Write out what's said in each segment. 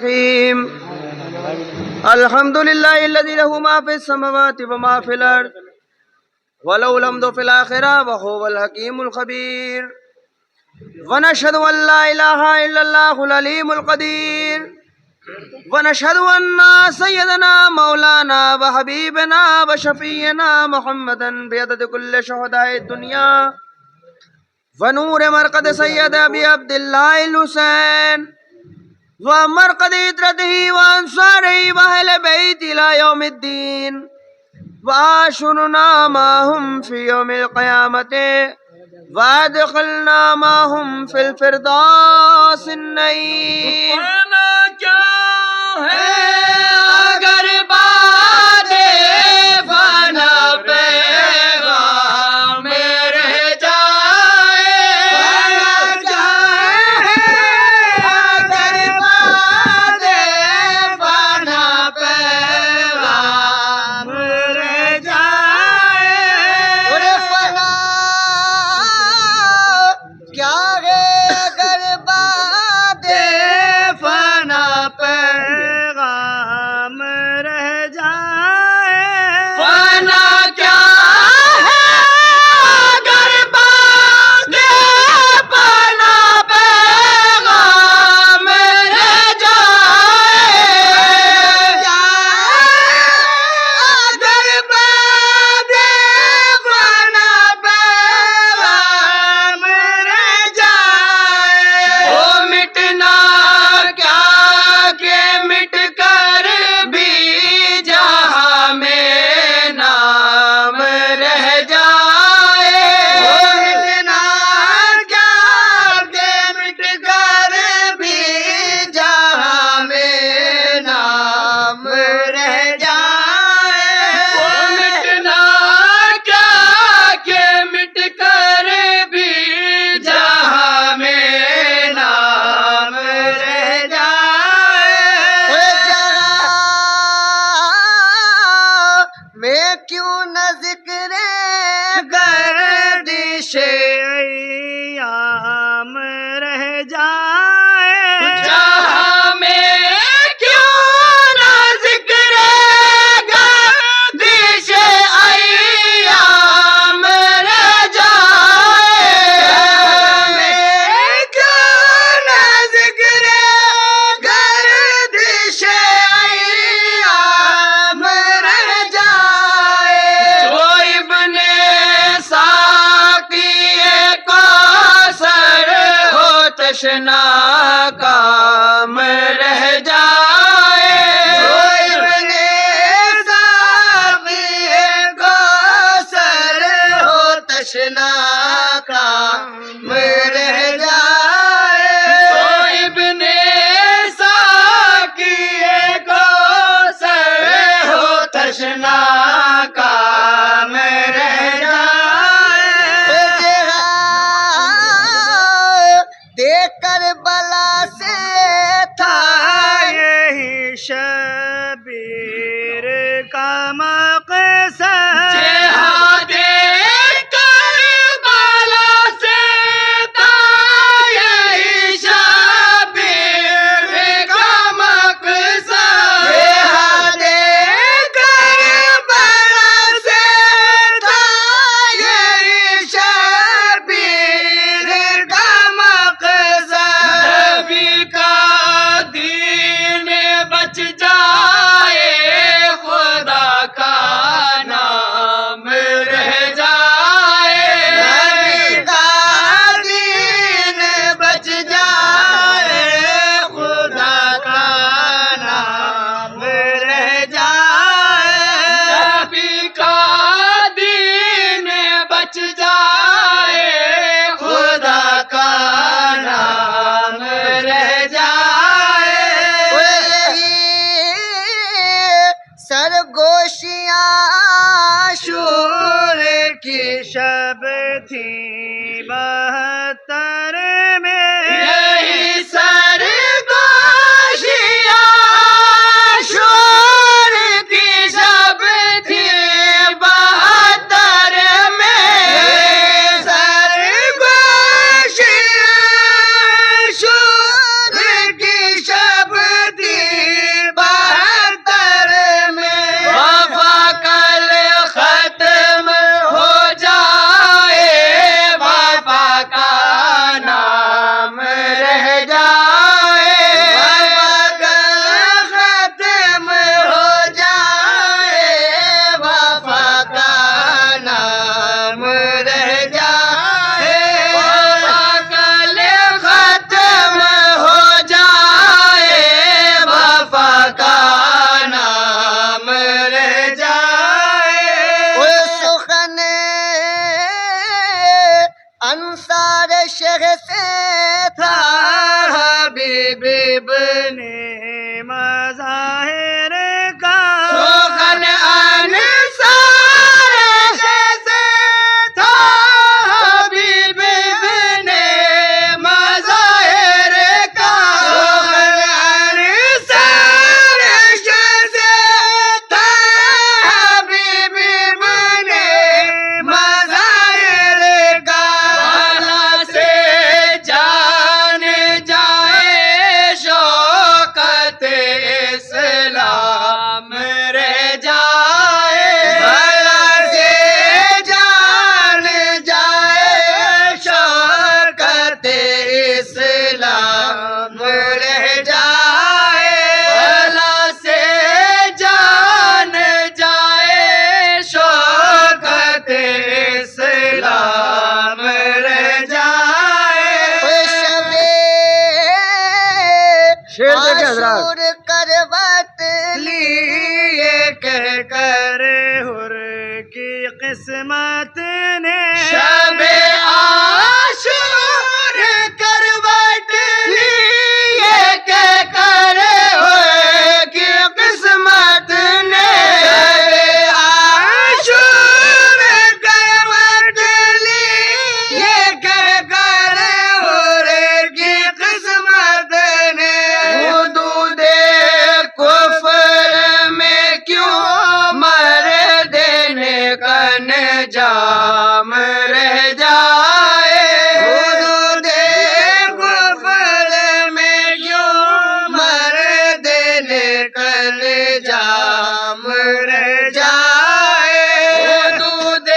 الرحيم الحمد لله الذي له ما في السماوات وما في الأرض وله الحمد في الآخرة وهو الحكيم الخبير ونشهد أن لا إله إلا الله العليم القدير ونشهد أن سيدنا مولانا وحبيبنا وشفينا محمدا بعدد كل شهداء الدنيا ونور مرقد سيد أبي عبد الله الحسين ومرقد إدرته وأنصاره وأهل بيت إلى يوم الدين وآشرنا معهم في يوم القيامة وادخلنا معهم في الفردوس النعيم. اگر باد فنا پیغام رہ جائے اگر باد فنا پیغام رہ جائے فنا کیا ہے اگر باد فنا پیغام رہ جائے فنا کیا ہے اگر باد فنا پیغام رہ جائے اگر باد فنا پیغام رہ جائے وہ مٹنا کیا کہ مٹ کر بھی جہاں میں نام رہ جائے مٹنا کیا کہ مٹ کر بھی جہاں میں نام رہ جائے مٹنا کیا کہ مٹ کر بھی جہاں میں نام رہ جائے میں کیوں نہ ذکر گردش ایام رہ جائے جہاں میں کیوں نہ ذکر گردش ایام رہ جائے میں کیوں نہ ذکر گردش ایام رہ جائے جو ابن ساقی کوثر ہو تشنا کام رہ جائے جو ابن ساقی کوثر ہو تشنا کام رہ جائے جو ابن ساقی کوثر ہو تشنا کام رہ جائے دیکھ کر بلا سے تھا یہی شبیر کا مقصد جہاد کربلا سے تھا یہی شبیر کا مقصد جہاد کربلا سے تھا یہی شبیر کا مقصد نبی کا دین بچ جائے خدا کا نام رہ جائے نبی کا دین بچ جائے خدا کا نام رہ جائے نبی کا دین بچ جائے خدا کا نام رہ جائے سرگوشیاں شور کی شب تھی 72 میں یہی سرگوشیاں شور کی شب تھی 72 میں سرگوشیاں شور کی شب تھی اڑ کر بت لیے کہہ کر ہر کی قسمت نے شب عاشور کروٹ لی یہ کہہ کر ہر کی قسمت نے شب عاشور کروٹ لی یہ کہہ کر ہر کی قسمت نے حدود کفر میں کیوں مر دینے کا نجام رہ جائے حدود کفر میں کیوں مر دینے کا نجام رہ جائے حدود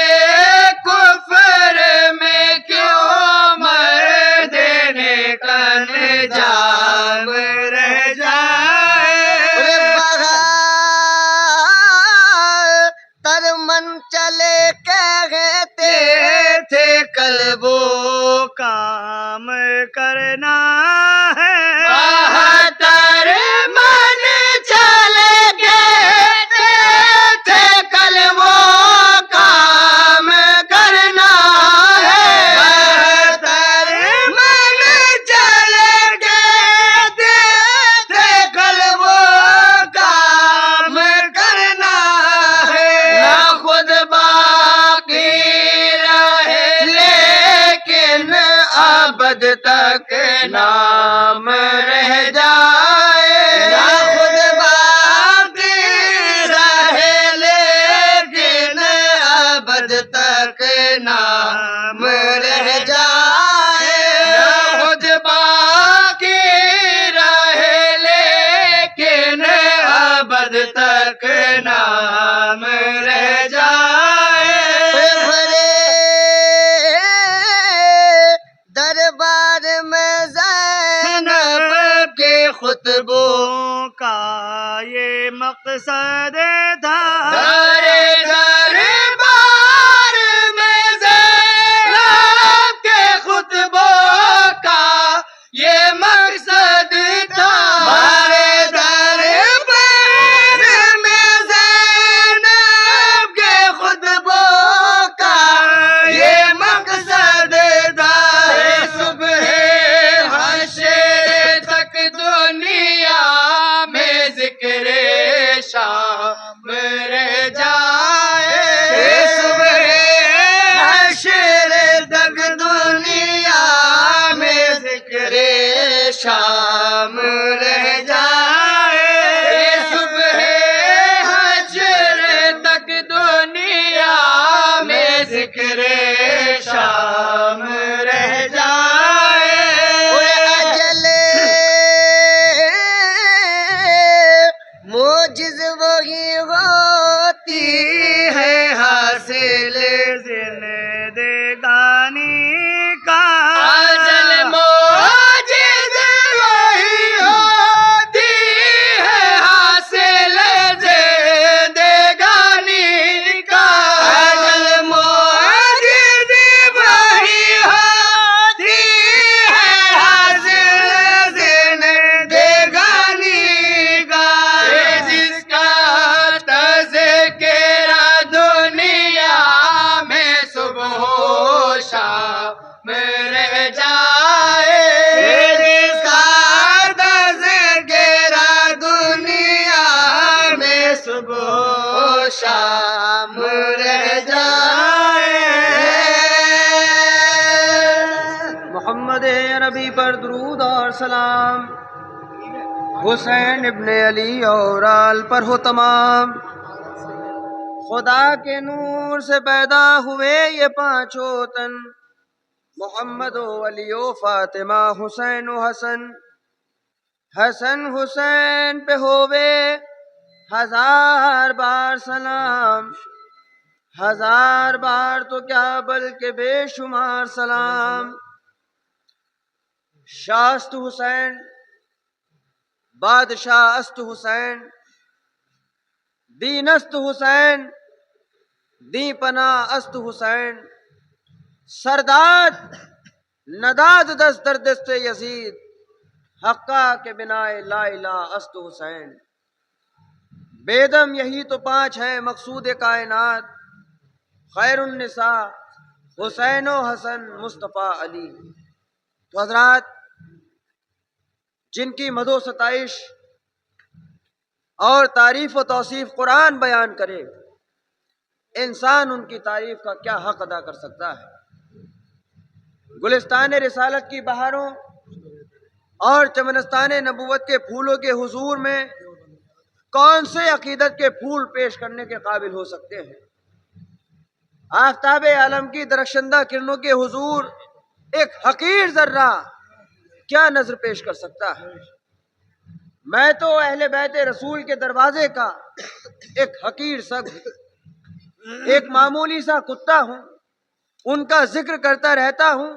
کفر میں کیوں مر دینے کا نجام رہ جائے بہار تر من چلے کہتے تھے کل وہ کام کرنا ہے تر من چلے کہتے تھے کل وہ کام کرنا ہے تر من چلے کہتے تھے کل وہ کام کرنا ہے نہ خود باقی رہے لیکن ابد تک نام رہ جائے نہ خود باقی رہے لیکن ابد تک نام رہ جائے نہ خود باقی رہے لیکن ابد تک نام رہ جائے بھرے دربار میں زینب کے خطبوں کا یہ مقصد تھا دربار میں زینب کے خطبوں کا یہ مقصد تھا دربار میں زینب کے خطبوں کا یہ مقصد تھا صبح حشر تک دنیا میں ذکر شام رہ جائے صبح حشر تک دنیا میں ذکر شام رہ جائے صبح حشر تک دنیا میں ذکر شام رہ جائے اجل موجز وہی ہوتی ہے حاصل زندگانی کا اجل موجز وہی ہوتی ہے حاصل زندگانی کا اجل موجز وہی ہوتی ہے حاصل زندگانی کا جس کا تذکرہ دنیا میں صبح و شام رہ جائے جس کا تذکرہ دنیا میں صبح و شام رہ جائے محمد نبی پر درود اور سلام حسین ابن علی اور آل پر ہو تمام خدا کے نور سے پیدا ہوئے یہ پانچوں تن محمد و علی و فاطمہ حسین و حسن حسن حسین پہ ہووے ہزار بار سلام ہزار بار تو کیا بلکہ بے شمار سلام شاست حسین بادشاہ است حسین دین است حسین دی پناہ است حسین سرداد نداد دست در دست یزید حقا کے بنا لا الہ است حسین، بیدم یہی تو پانچ ہیں مقصود کائنات، خیر النساء حسین و حسن مصطفیٰ علی۔ تو حضرات، جن کی مدح و ستائش اور تعریف و توصیف قرآن بیان کرے، انسان ان کی تعریف کا کیا حق ادا کر سکتا ہے؟ گلستان رسالت کی بہاروں اور چمنستان نبوت کے پھولوں کے حضور میں کون سے عقیدت کے پھول پیش کرنے کے قابل ہو سکتے ہیں؟ آفتاب عالم کی درخشندہ کرنوں کے حضور ایک حقیر ذرہ کیا نظر پیش کر سکتا ہے؟ میں تو اہل بیت رسول کے دروازے کا ایک حقیر سگ، ایک معمولی سا کتا ہوں، ان کا ذکر کرتا رہتا ہوں،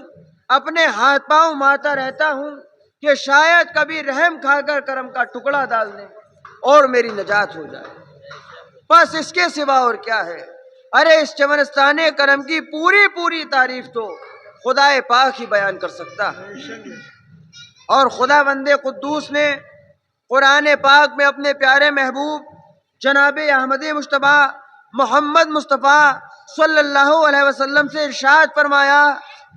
اپنے ہاتھ پاؤں مارتا رہتا ہوں کہ شاید کبھی رحم کھا کر کرم کا ٹکڑا ڈال دیں اور میری نجات ہو جائے، بس اس کے سوا اور کیا ہے؟ ارے اس چمنستان کرم کی پوری تعریف تو خدا پاک ہی بیان کر سکتا ہے۔ اور خدا بند قدوس نے قرآن پاک میں اپنے پیارے محبوب جناب احمد مجتبیٰ محمد مصطفیٰ صلی اللہ علیہ وسلم سے ارشاد فرمایا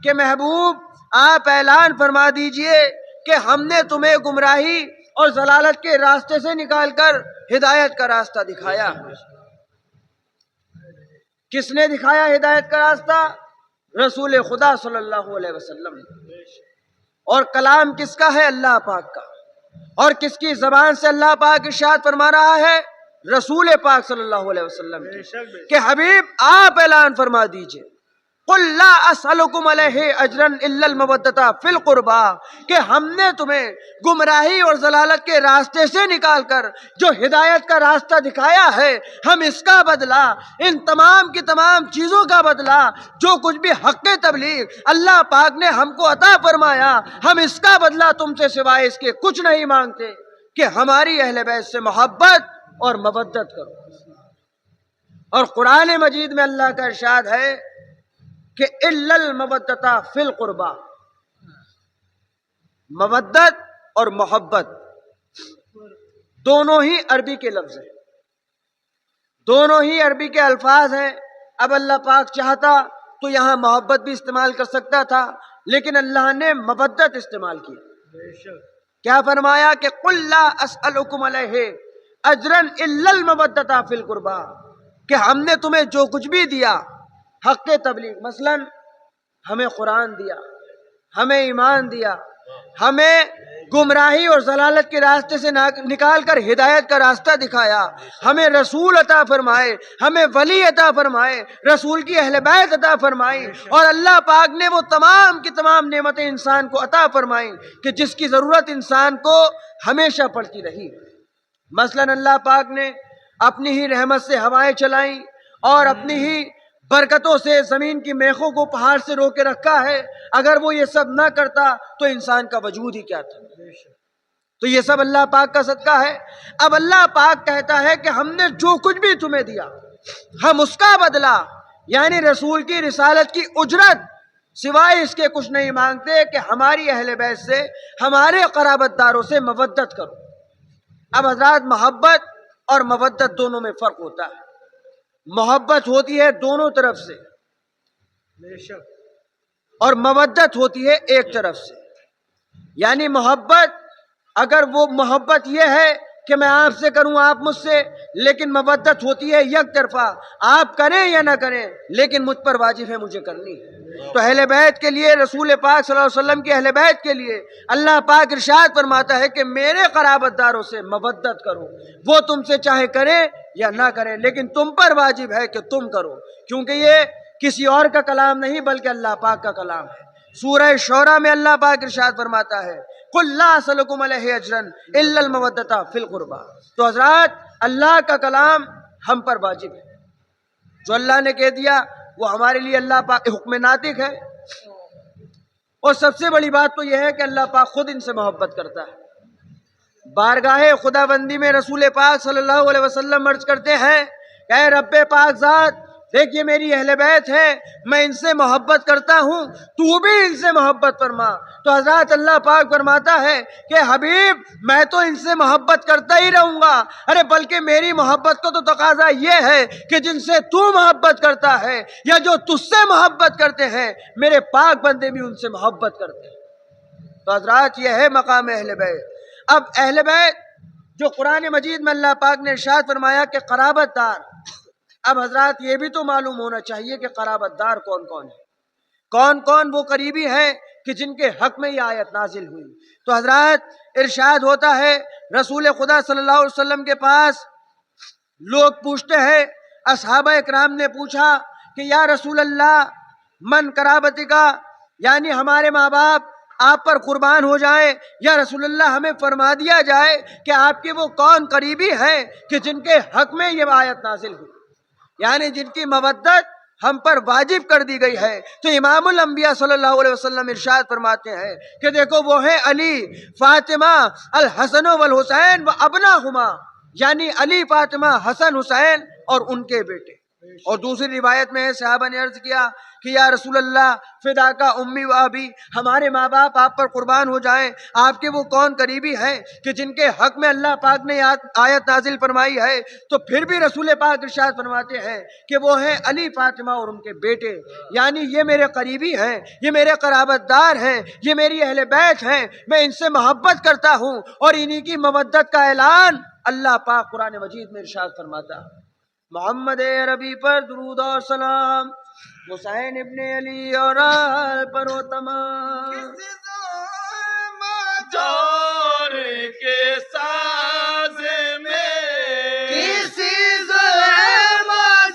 کہ محبوب آپ اعلان فرما دیجئے کہ ہم نے تمہیں گمراہی اور ضلالت کے راستے سے نکال کر ہدایت کا راستہ دکھایا۔ کس نے دکھایا ہدایت کا راستہ؟ رسول خدا صلی اللہ علیہ وسلم نے۔ اور کلام کس کا ہے؟ اللہ پاک کا۔ اور کس کی زبان سے اللہ پاک ارشاد فرما رہا ہے؟ رسول پاک صلی اللہ علیہ وسلم کی، کہ حبیب آپ اعلان فرما دیجئے قل لا اسألکم علیہ اجرا الا المودۃ فی القربى، کہ ہم نے تمہیں گمراہی اور ضلالت کے راستے سے نکال کر جو ہدایت کا راستہ دکھایا ہے، ہم اس کا بدلہ، ان تمام کی تمام چیزوں کا بدلہ، جو کچھ بھی حق تبلیغ اللہ پاک نے ہم کو عطا فرمایا، ہم اس کا بدلہ تم سے سوائے اس کے کچھ نہیں مانگتے کہ ہماری اہل بیت سے محبت اور مودت کرو۔ اور قرآن مجید میں اللہ کا ارشاد ہے کہ الا المودۃ فی القربى، مودت اور محبت دونوں ہی عربی کے لفظ ہیں، دونوں ہی عربی کے الفاظ ہیں۔ اب اللہ پاک چاہتا تو یہاں محبت بھی استعمال کر سکتا تھا، لیکن اللہ نے مودت استعمال کی۔ کیا فرمایا کہ قل لا اسألکم علیہ اجرا الا المودۃ فی القربى، کہ ہم نے تمہیں جو کچھ بھی دیا حق تبلیغ، مثلا ہمیں قرآن دیا، ہمیں ایمان دیا، ہمیں گمراہی اور ضلالت کے راستے سے نکال کر ہدایت کا راستہ دکھایا، ہمیں رسول عطا فرمائے، ہمیں ولی عطا فرمائے، رسول کی اہل بیت عطا فرمائی، اور اللہ پاک نے وہ تمام کی تمام نعمتیں انسان کو عطا فرمائیں کہ جس کی ضرورت انسان کو ہمیشہ پڑتی رہی۔ مثلا اللہ پاک نے اپنی ہی رحمت سے ہوائیں چلائیں اور اپنی ہی برکتوں سے زمین کی میخوں کو پہاڑ سے رو کے رکھا ہے۔ اگر وہ یہ سب نہ کرتا تو انسان کا وجود ہی کیا تھا؟ تو یہ سب اللہ پاک کا صدقہ ہے۔ اب اللہ پاک کہتا ہے کہ ہم نے جو کچھ بھی تمہیں دیا، ہم اس کا بدلہ، یعنی رسول کی رسالت کی اجرت، سوائے اس کے کچھ نہیں مانگتے کہ ہماری اہل بیت سے، ہمارے قرابت داروں سے مودت کرو۔ اب حضرات، محبت اور مودت دونوں میں فرق ہوتا ہے۔ محبت ہوتی ہے دونوں طرف سے، اور مودت ہوتی ہے ایک طرف سے۔ یعنی محبت، اگر وہ محبت یہ ہے کہ میں آپ سے کروں آپ مجھ سے، لیکن مودت ہوتی ہے یک طرفہ، آپ کریں یا نہ کریں لیکن مجھ پر واجب ہے مجھے کرنی ہے۔ تو اہل بیت کے لیے، رسول پاک صلی اللہ علیہ وسلم کے اہل بیت کے لیے اللہ پاک ارشاد فرماتا ہے کہ میرے قرابت داروں سے مودت کرو، وہ تم سے چاہے کریں یا نہ کریں لیکن تم پر واجب ہے کہ تم کرو، کیونکہ یہ کسی اور کا کلام نہیں بلکہ اللہ پاک کا کلام ہے۔ سورہ شعراء میں اللہ پاک ارشاد فرماتا ہے قل لا اسألکم علیہ اجرا الا المودۃ فی القربى۔ تو حضرات، اللہ کا کلام ہم پر واجب ہے، جو اللہ نے کہہ دیا وہ ہمارے لیے اللہ پاک حکم ناطق ہے۔ اور سب سے بڑی بات تو یہ ہے کہ اللہ پاک خود ان سے محبت کرتا ہے۔ بارگاہ خدا بندی میں رسول پاک صلی اللہ علیہ وسلم عرض کرتے ہیں کہ اے رب پاک ذات، دیکھیے میری اہل بیت ہے، میں ان سے محبت کرتا ہوں، تو بھی ان سے محبت فرما۔ تو حضرات اللہ پاک فرماتا ہے کہ حبیب میں تو ان سے محبت کرتا ہی رہوں گا، ارے بلکہ میری محبت کو تو تقاضا یہ ہے کہ جن سے تو محبت کرتا ہے یا جو تجھ سے محبت کرتے ہیں میرے پاک بندے بھی ان سے محبت کرتے ہیں۔ تو حضرات یہ ہے مقام اہل بیت۔ اب اہل بیت جو قرآن مجید میں اللہ پاک نے ارشاد فرمایا کہ قرابت دار، اب حضرات یہ بھی تو معلوم ہونا چاہیے کہ قرابت دار کون کون ہے، کون کون وہ قریبی ہیں کہ جن کے حق میں یہ آیت نازل ہوئی۔ تو حضرات ارشاد ہوتا ہے رسول خدا صلی اللہ علیہ وسلم کے پاس لوگ پوچھتے ہیں، اصحابہ اکرام نے پوچھا کہ یا رسول اللہ من قرابتی کا، یعنی ہمارے ماں باپ آپ پر قربان ہو جائیں، یا رسول اللہ ہمیں فرما دیا جائے کہ آپ کے وہ کون قریبی ہیں کہ جن کے حق میں یہ آیت نازل ہوئی، یعنی جن کی مودت ہم پر واجب کر دی گئی ہے۔ تو امام الانبیاء صلی اللہ علیہ وسلم ارشاد فرماتے ہیں کہ دیکھو وہ ہیں علی، فاطمہ، الحسن والحسین و ابناہما، یعنی علی، فاطمہ، حسن، حسین اور ان کے بیٹے۔ اور دوسری روایت میں صحابہ نے عرض کیا کہ یا رسول اللہ فدا کا امی و ابی، ہمارے ماں باپ آپ پر قربان ہو جائیں، آپ کے وہ کون قریبی ہیں کہ جن کے حق میں اللہ پاک نے آیت نازل فرمائی ہے؟ تو پھر بھی رسول پاک ارشاد فرماتے ہیں کہ وہ ہیں علی، فاطمہ اور ان کے بیٹے، یعنی یہ میرے قریبی ہیں، یہ میرے قرابت دار ہیں، یہ میری اہل بیت ہیں، میں ان سے محبت کرتا ہوں، اور انہی کی مودت کا اعلان اللہ پاک قرآن مجید میں ارشاد فرماتا ہے۔ محمد عربی پر درود اور سلام، حسین ابن علی اور آل پر و تمام۔ جور کے ساز میں، کسی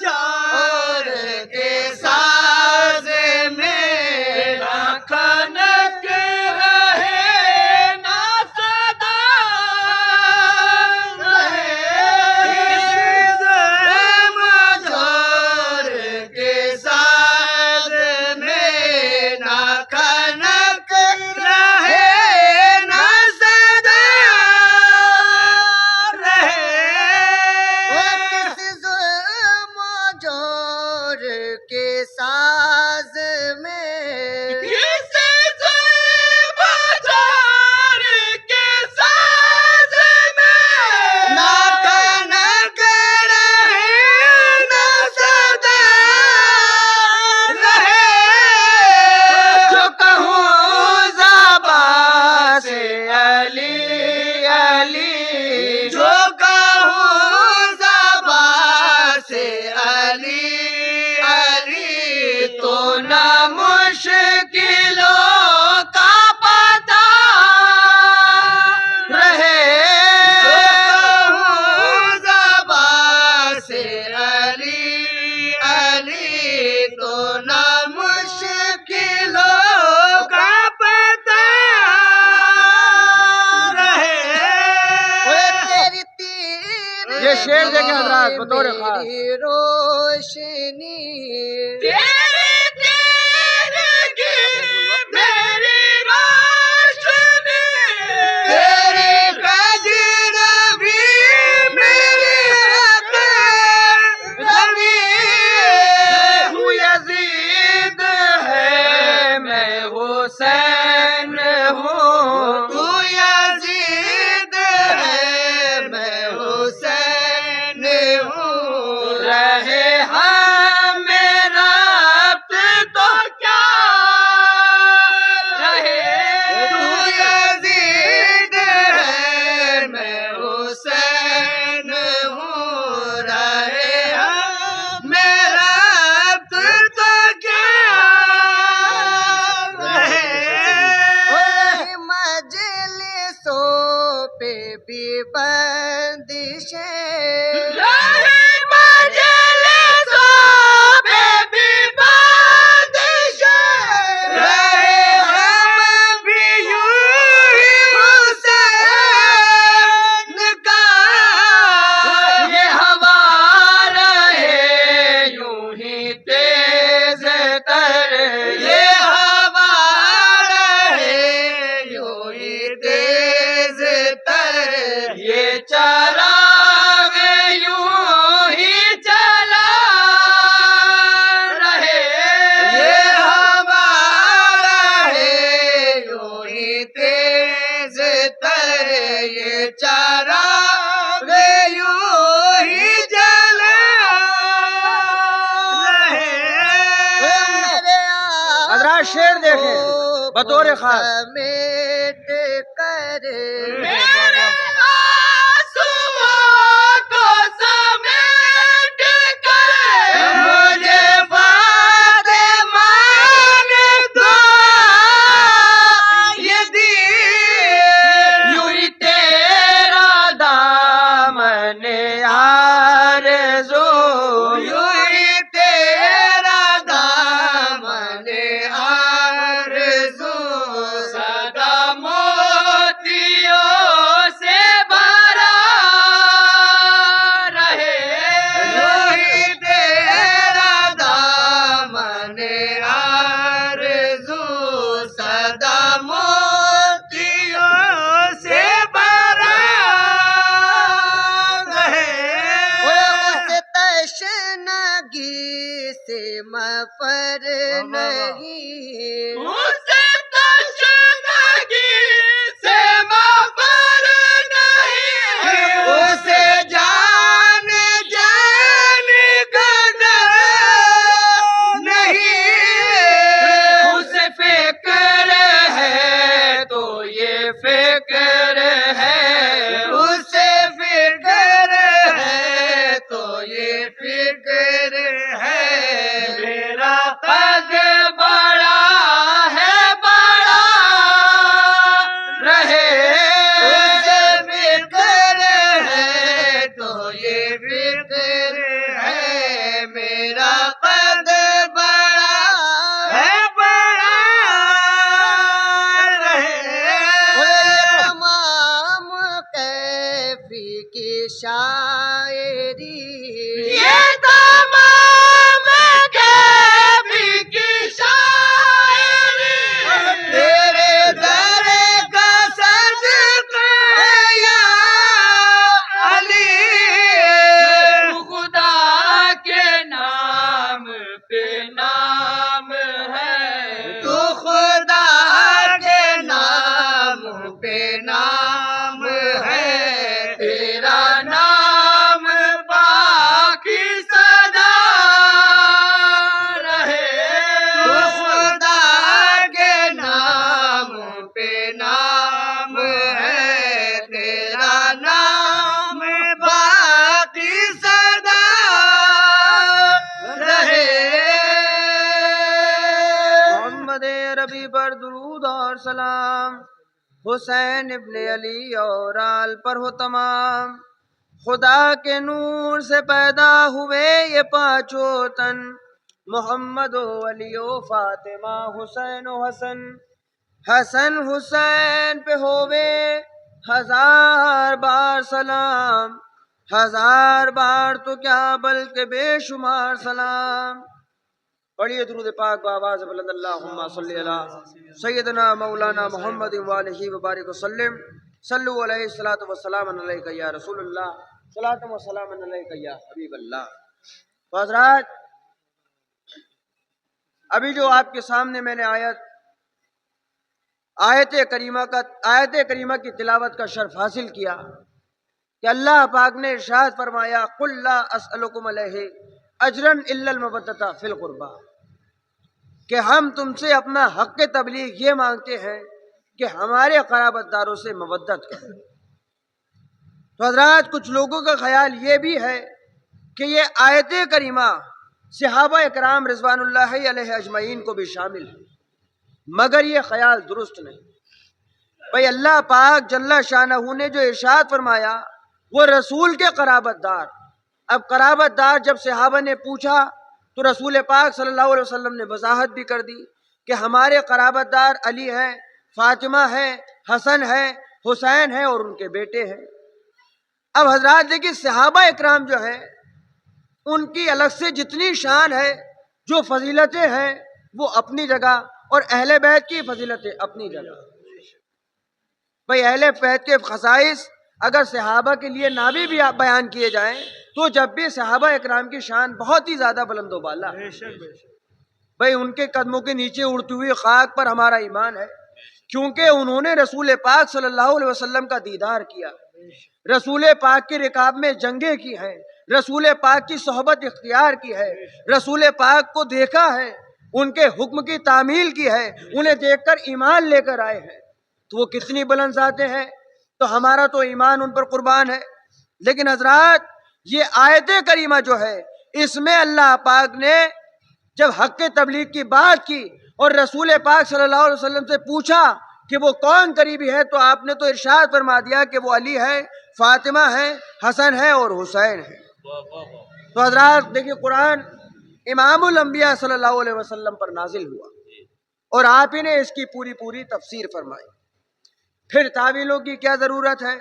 جور کے ساز میں، نہ کھنک رہے نہ صدا رہے، جور کے ساز میں، نہ کھنک رہے نہ صدا رہے، کسی ظلم و جور کے ساز میں، کسی ظلم و جور کے ساز میں، نہ کھنک رہے نہ صدا رہے، جو کہوں زبان سے علی علی، جو کہوں زبان سے علی علی، تو نہ مشکلوں کا پتہ رہے، جو کہوں زبان سے علی علی، تو نہ مشکلوں کا پتہ رہے، تیری تیر یہ شعر دیکھیں حضرات بطور خاص، روشنی، تیری تیر کی میری روشنی، تیری کجر بھی میری روی، تو یزید ہے میں حسین ہوں، تو یزید ہے میں حسین ہوں، رہے ہاں میرا دیکھیں بطور خاص سمیٹ کر میرے کو سمیٹ کر مجھے فاطمہ نے دعائیں دی یوں ہی تیرا دامن آرزو یوں ہی تیرا دامن آرزو سدا موتیوں سے بھرا رہے یوں ہی تیرا دامن آرزو سدا موتیوں سے بھرا رہے اس تشنگی سے مفر نہیں اس تشنگی سے مفر نہیں اس جان جان کا ڈر نہیں اس فکر ہے تو یہ فکر ہے اس فکر ہے تو یہ فکر ہے میرا قد بڑا ہے بڑا رہے اس فکر ہے تو یہ فکر ہے میرا قد بڑا ہے بڑا رہے تمام کیفی کی شاعری یہ تمام کیفی کی شاعری تیرے در کا صدقہ ہے یا علی خدا کے نام پہ نام ہے تو خدا کے نام پہ نام ہے تیرا نام باقی سدا رہے تو خدا کے نام پہ نام ہے تیرا نام باقی سدا رہے محمد ربی پر درود اور سلام حسین ابن علی اور آل پر ہو تمام خدا کے نور سے پیدا ہوئے یہ پانچوں تن محمد و علی و فاطمہ حسین و حسن حسن حسین پہ ہوئے ہزار بار سلام ہزار بار تو کیا بلکہ بے شمار سلام پڑھیے درود پاک بآواز بلند اللہم صلی علی سیدنا مولانا محمد وآلہ وبارک وسلم صلو علیہ الصلوۃ والسلام علیک یا رسول اللہ صلاۃ و سلام علیک یا حبیب اللہ۔ تو حضرات ابھی جو آپ کے سامنے میں نے آیت کریمہ کی تلاوت کا شرف حاصل کیا کہ اللہ پاک نے ارشاد فرمایا قل لا اسألکم علیہ اجرا الا المودۃ فی القربى کہ ہم تم سے اپنا حق تبلیغ یہ مانگتے ہیں کہ ہمارے قرابت داروں سے مودت کریں۔ تو حضرات کچھ لوگوں کا خیال یہ بھی ہے کہ یہ آیت کریمہ صحابہ اکرام رضوان اللہ علیہ اجمعین کو بھی شامل ہے، مگر یہ خیال درست نہیں۔ بھئی اللہ پاک جل شانہ نے جو ارشاد فرمایا وہ رسول کے قرابت دار، اب قرابت دار جب صحابہ نے پوچھا تو رسول پاک صلی اللہ علیہ وسلم نے وضاحت بھی کر دی کہ ہمارے قرابت دار علی ہیں، فاطمہ ہے، حسن ہے، حسین ہے اور ان کے بیٹے ہیں۔ اب حضرات دیکھیں صحابہ اکرام جو ہیں ان کی الگ سے جتنی شان ہے، جو فضیلتیں ہیں وہ اپنی جگہ، اور اہل بیت کی فضیلتیں اپنی جگہ۔ بھئی اہل بیت کے خصائص اگر صحابہ کے لیے نہ بھی بیان کیے جائیں تو جب بھی صحابہ اکرام کی شان بہت ہی زیادہ بلند و بالا ہے۔ بھئی ان کے قدموں کے نیچے اڑتی ہوئی خاک پر ہمارا ایمان ہے، کیونکہ انہوں نے رسول پاک صلی اللہ علیہ وسلم کا دیدار کیا، رسول پاک کے رکاب میں جنگیں کی ہیں، رسول پاک کی صحبت اختیار کی ہے، رسول پاک کو دیکھا ہے، ان کے حکم کی تعمیل کی ہے، انہیں دیکھ کر ایمان لے کر آئے ہیں، تو وہ کتنی بلند ذاتیں ہیں. تو ہمارا تو ایمان ان پر قربان ہے. لیکن حضرات یہ آیت کریمہ جو ہے اس میں اللہ پاک نے جب حق تبلیغ کی بات کی اور رسول پاک صلی اللہ علیہ وسلم سے پوچھا کہ وہ کون قریبی ہے، تو آپ نے تو ارشاد فرما دیا کہ وہ علی ہے، فاطمہ ہے، حسن ہے اور حسین ہے. تو حضرات دیکھیے قرآن امام الانبیاء صلی اللہ علیہ وسلم پر نازل ہوا اور آپ ہی نے اس کی پوری تفسیر فرمائی. پھر تعویلوں کی کیا ضرورت ہے؟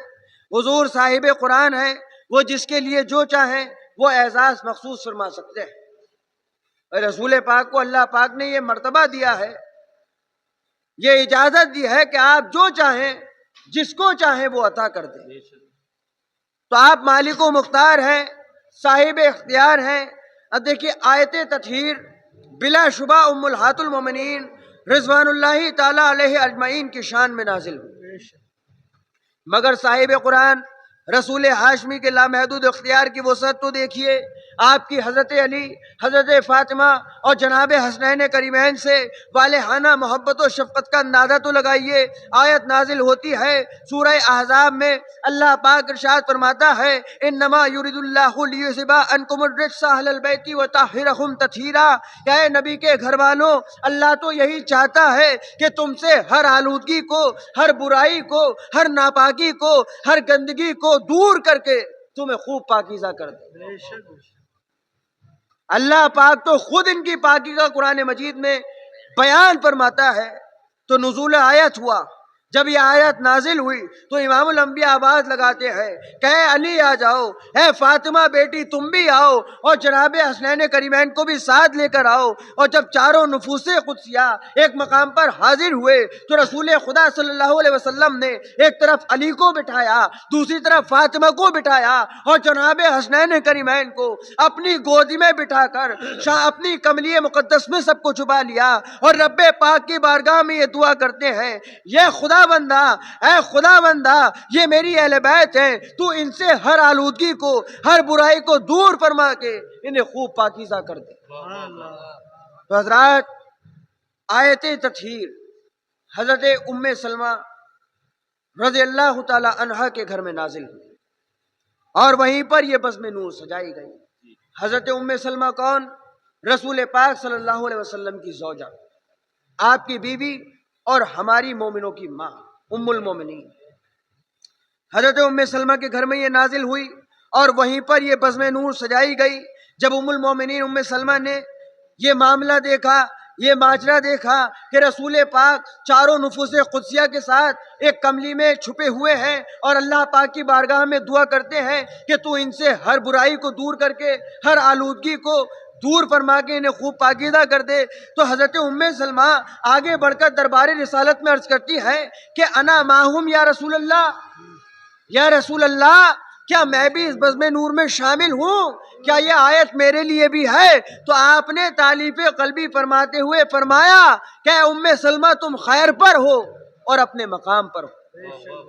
حضور صاحب قرآن ہے، وہ جس کے لیے جو چاہیں وہ اعزاز مخصوص فرما سکتے ہیں. رسول پاک کو اللہ پاک نے یہ مرتبہ دیا ہے، یہ اجازت دی ہے کہ آپ جو چاہیں جس کو چاہیں وہ عطا کر دیں. تو آپ مالک و مختار ہیں، صاحب اختیار ہیں. اب دیکھیے آیت تطہیر بلا شبہ ام الہات المومنین رضوان اللہ تعالی علیہ اجمعین کی شان میں نازل ہوئی، مگر صاحب قرآن رسول ہاشمی کے لامحدود اختیار کی وسعت تو دیکھیے. آپ کی حضرت علی، حضرت فاطمہ اور جناب حسنین کریمین سے والہانہ محبت و شفقت کا اندازہ تو لگائیے. آیت نازل ہوتی ہے سورہ احزاب میں، اللہ پاک ارشاد فرماتا ہے انما یرید اللہ لیذھب عنکم الرجس اہل البیت وطہرکم تطہیرا. اے نبی کے گھر والوں، اللہ تو یہی چاہتا ہے کہ تم سے ہر آلودگی کو، ہر برائی کو، ہر ناپاکی کو، ہر گندگی کو دور کر کے تمہیں خوب پاکیزہ کر دے. اللہ پاک تو خود ان کی پاکی کا قرآن مجید میں بیان فرماتا ہے. تو نزول آیت ہوا، جب یہ آیت نازل ہوئی تو امام الانبیاء آواز لگاتے ہیں کہ اے علی آ جاؤ، اے فاطمہ بیٹی تم بھی آؤ، اور جناب حسنین کریمین کو بھی ساتھ لے کر آؤ. اور جب چاروں نفوس قدسیہ ایک مقام پر حاضر ہوئے تو رسول خدا صلی اللہ علیہ وسلم نے ایک طرف علی کو بٹھایا، دوسری طرف فاطمہ کو بٹھایا، اور جناب حسنین کریمین کو اپنی گودی میں بٹھا کر اپنی کملی مقدس میں سب کو چھپا لیا، اور رب پاک کی بارگاہ میں یہ دعا کرتے ہیں یہ خدا بندہ، اے خدا بندہ، یہ میری اہل بیت ہیں، تو ان سے ہر آلودگی کو، ہر برائی کو دور فرما کے انہیں خوب پاکیزہ کر دے. تو حضرات آیت تطہیر حضرت ام سلمہ رضی اللہ تعالی عنہا کے گھر میں نازل ہوئی اور وہیں پر یہ بزم نور سجائی گئی. حضرت ام سلمہ کون؟ رسول پاک صلی اللہ علیہ وسلم کی زوجہ، آپ کی بیوی اور ہماری مومنوں کی ماں ام المومنین. حضرت ام سلمہ کے گھر میں یہ نازل ہوئی اور وہیں پر یہ بزم نور سجائی گئی. جب ام المومنین ام سلمہ نے یہ معاملہ دیکھا، یہ ماجرا دیکھا کہ رسول پاک چاروں نفوس قدسیہ کے ساتھ ایک کملی میں چھپے ہوئے ہیں اور اللہ پاک کی بارگاہ میں دعا کرتے ہیں کہ تو ان سے ہر برائی کو دور کر کے، ہر آلودگی کو دور فرما کے انہیں خوب پاکیزہ کر دے، تو حضرت ام سلمہ آگے بڑھ کر دربار رسالت میں عرض کرتی ہے کہ انا معہم یا رسول اللہ، یا رسول اللہ کیا میں بھی اس بزم نور میں شامل ہوں؟ کیا یہ آیت میرے لیے بھی ہے؟ تو آپ نے تالیف قلبی فرماتے ہوئے فرمایا کہ اے ام سلمہ تم خیر پر ہو اور اپنے مقام پر ہو.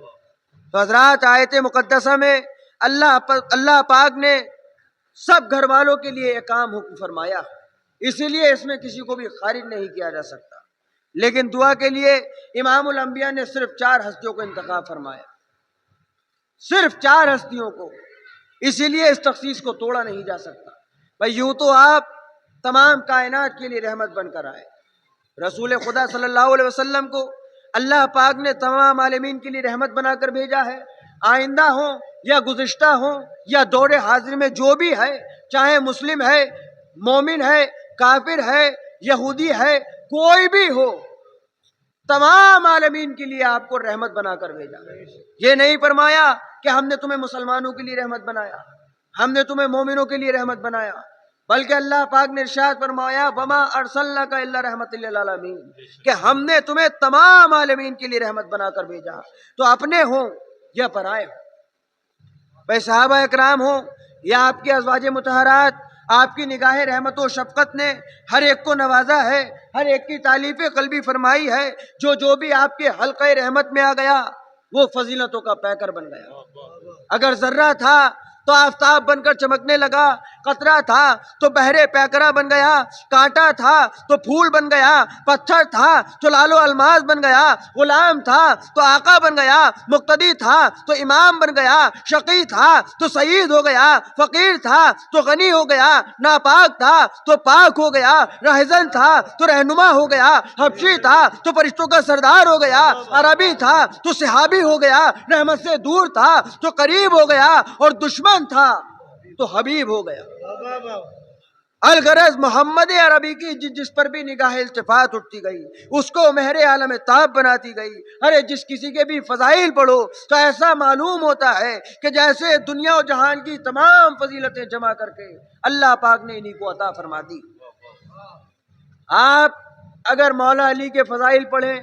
تو حضرات آیت مقدسہ میں اللہ پاک نے سب گھر والوں کے لیے ایک عام حکم فرمایا، اسی لیے اس میں کسی کو بھی خارج نہیں کیا جا سکتا. لیکن دعا کے لیے امام الانبیاء نے صرف 4 ہستیوں کو انتخاب فرمایا، صرف 4 ہستیوں کو، اسی لیے اس تخصیص کو توڑا نہیں جا سکتا. بھائی یوں تو آپ تمام کائنات کے لیے رحمت بن کر آئے. رسول خدا صلی اللہ علیہ وسلم کو اللہ پاک نے تمام عالمین کے لیے رحمت بنا کر بھیجا ہے. آئندہ ہوں یا گزشتہ ہوں یا دور حاضر میں جو بھی ہے، چاہے مسلم ہے، مومن ہے، کافر ہے، یہودی ہے، کوئی بھی ہو، تمام عالمین کے لیے آپ کو رحمت بنا کر بھیجا. یہ نہیں فرمایا کہ ہم نے تمہیں مسلمانوں کے لیے رحمت بنایا، ہم نے تمہیں مومنوں کے لیے رحمت بنایا، بلکہ اللہ پاک نے ارشاد فرمایا وما ارسلناک الا رحمۃ للعالمین، کہ ہم نے تمہیں تمام عالمین کے لیے رحمت بنا کر بھیجا. تو اپنے ہوں یا پرائے ہوں، بھائی صحابہ اکرام ہوں یا آپ کے ازواج مطہرات، آپ کی نگاہ رحمت و شفقت نے ہر ایک کو نوازا ہے، ہر ایک کی تالیف قلبی فرمائی ہے. جو بھی آپ کے حلقہ رحمت میں آ گیا وہ فضیلتوں کا پیکر بن گیا. اگر ذرہ تھا تو آفتاب بن کر چمکنے لگا، قطرہ تھا تو بحر پیکرا بن گیا، کانٹا تھا تو پھول بن گیا، پتھر تھا تو لال و الماس بن گیا، غلام تھا تو آقا بن گیا، مقتدی تھا تو امام بن گیا، شقی تھا تو سعید ہو گیا، فقیر تھا تو غنی ہو گیا، ناپاک تھا تو پاک ہو گیا، رہزن تھا تو رہنما ہو گیا، حبشی تھا تو فرشتوں کا سردار ہو گیا، عربی تھا تو صحابی ہو گیا، رحمت سے دور تھا تو قریب ہو گیا، اور دشمن تھا تو حبیب ہو گیا۔ الغرض محمد عربی کی جس پر بھی نگاہ التفات اٹھتی گئی اس کو مہر عالم تاب بناتی گئی۔ ارے جس کسی کے بھی فضائل پڑھو تو ایسا معلوم ہوتا ہے کہ جیسے دنیا و جہان کی تمام فضیلتیں جمع کر کے اللہ پاک نے انہی کو عطا فرما دی۔ آپ اگر مولا علی کے فضائل پڑھیں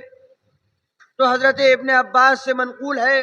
تو حضرت ابن عباس سے منقول ہے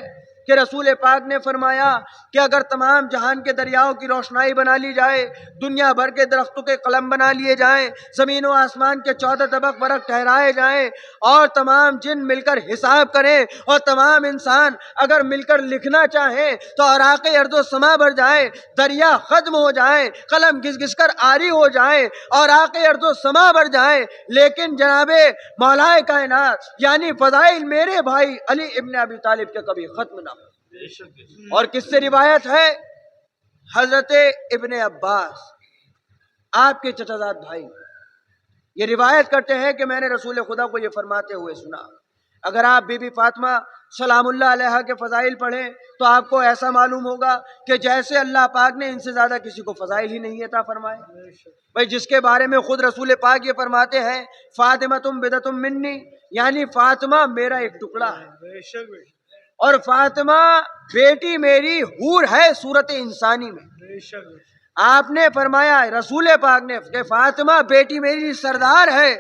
کہ رسول پاک نے فرمایا کہ اگر تمام جہان کے دریاؤں کی روشنائی بنا لی جائے، دنیا بھر کے درختوں کے قلم بنا لیے جائیں، زمین و آسمان کے 14 طبق ورق ٹھہرائے جائیں، اور تمام جن مل کر حساب کریں، اور تمام انسان اگر مل کر لکھنا چاہیں تو اوراق ارض و سما بھر جائیں، دریا ختم ہو جائیں، قلم گھس گھس کر آری ہو جائیں، اوراق ارض و سما بھر جائیں، لیکن جناب مولا کائنات یعنی فضائل میرے بھائی علی ابن ابی طالب کے کبھی ختم نہ ہو۔ اور کس سے روایت ہے؟ حضرت ابن عباس آپ کے چچا زاد بھائی یہ روایت کرتے ہیں کہ میں نے رسول خدا کو یہ فرماتے ہوئے سنا۔ اگر آپ بی بی فاطمہ سلام اللہ علیہا کے فضائل پڑھیں تو آپ کو ایسا معلوم ہوگا کہ جیسے اللہ پاک نے ان سے زیادہ کسی کو فضائل ہی نہیں عطا فرمائے۔ بھائی جس کے بارے میں خود رسول پاک یہ فرماتے ہیں فاطمۃ بدعۃ منی، یعنی فاطمہ میرا ایک ٹکڑا ہے، اور فاطمہ بیٹی میری حور ہے صورت انسانی میں۔ آپ نے فرمایا رسول پاک نے کہ فاطمہ بیٹی میری سردار ہے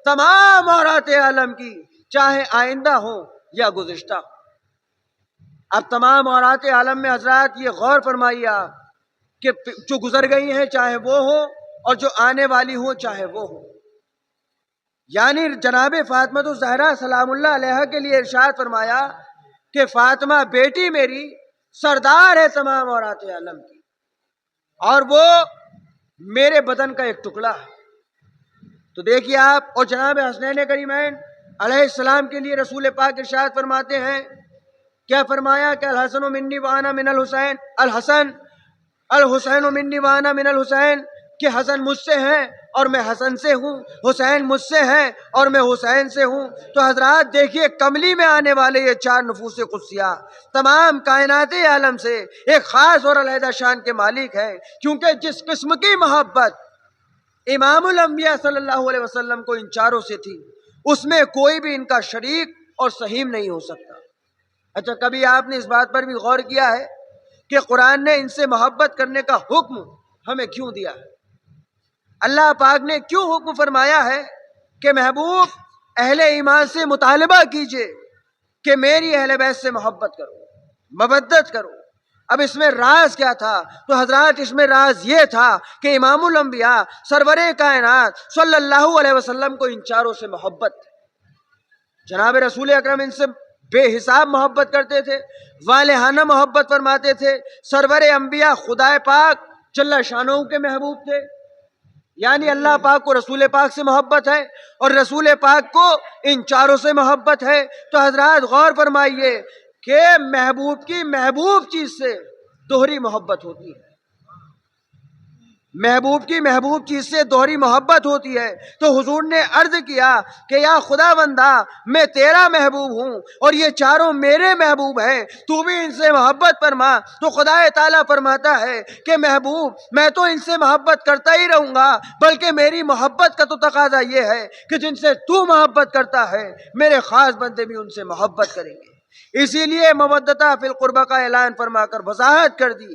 تمام عورات عالم کی، چاہے آئندہ ہو یا گزشتہ ہو۔ اب تمام عورات عالم میں حضرات یہ غور فرمائیے آپ کہ جو گزر گئی ہیں چاہے وہ ہو اور جو آنے والی ہو چاہے وہ ہو، یعنی جناب فاطمہ الزہرا سلام اللہ علیہا کے لیے ارشاد فرمایا کہ فاطمہ بیٹی میری سردار ہے تمام عورات عالم کی، اور وہ میرے بدن کا ایک ٹکڑا ہے۔ تو دیکھیے آپ، اور جناب حسنین کریمین علیہ السلام کے لیے رسول پاک ارشاد فرماتے ہیں، کیا فرمایا کہ الحسن منی وانا من الحسین، الحسین منی وانا من الحسین، کہ حسن مجھ سے ہیں اور میں حسن سے ہوں، حسین مجھ سے ہیں اور میں حسین سے ہوں۔ تو حضرات دیکھیے کملی میں آنے والے یہ 4 نفوس قدسیہ تمام کائنات عالم سے ایک خاص اور علیحدہ شان کے مالک ہیں، کیونکہ جس قسم کی محبت امام الانبیاء صلی اللہ علیہ وسلم کو ان چاروں سے تھی اس میں کوئی بھی ان کا شریک اور سہیم نہیں ہو سکتا۔ اچھا کبھی آپ نے اس بات پر بھی غور کیا ہے کہ قرآن نے ان سے محبت کرنے کا حکم ہمیں کیوں دیا ہے؟ اللہ پاک نے کیوں حکم فرمایا ہے کہ محبوب اہل ایمان سے مطالبہ کیجئے کہ میری اہل بیت سے محبت کرو، مودت کرو؟ اب اس میں راز کیا تھا؟ تو حضرات اس میں راز یہ تھا کہ امام الانبیاء سرور کائنات صلی اللہ علیہ وسلم کو ان چاروں سے محبت تھی۔ جناب رسول اکرم ان سے بے حساب محبت کرتے تھے، والہانہ محبت فرماتے تھے۔ سرور انبیاء خدا پاک جل شانہ کے محبوب تھے، یعنی اللہ پاک کو رسول پاک سے محبت ہے اور رسول پاک کو ان چاروں سے محبت ہے۔ تو حضرات غور فرمائیے کہ محبوب کی محبوب چیز سے دوہری محبت ہوتی ہے، محبوب کی محبوب چیز سے دوہری محبت ہوتی ہے۔ تو حضور نے عرض کیا کہ یا خدا بندہ میں تیرا محبوب ہوں اور یہ چاروں میرے محبوب ہیں، تو بھی ان سے محبت فرما۔ تو خدا تعالیٰ فرماتا ہے کہ محبوب میں تو ان سے محبت کرتا ہی رہوں گا، بلکہ میری محبت کا تو تقاضا یہ ہے کہ جن سے تو محبت کرتا ہے میرے خاص بندے بھی ان سے محبت کریں گے۔ اسی لیے مودتا فی القربہ کا اعلان فرما کر وضاحت کر دی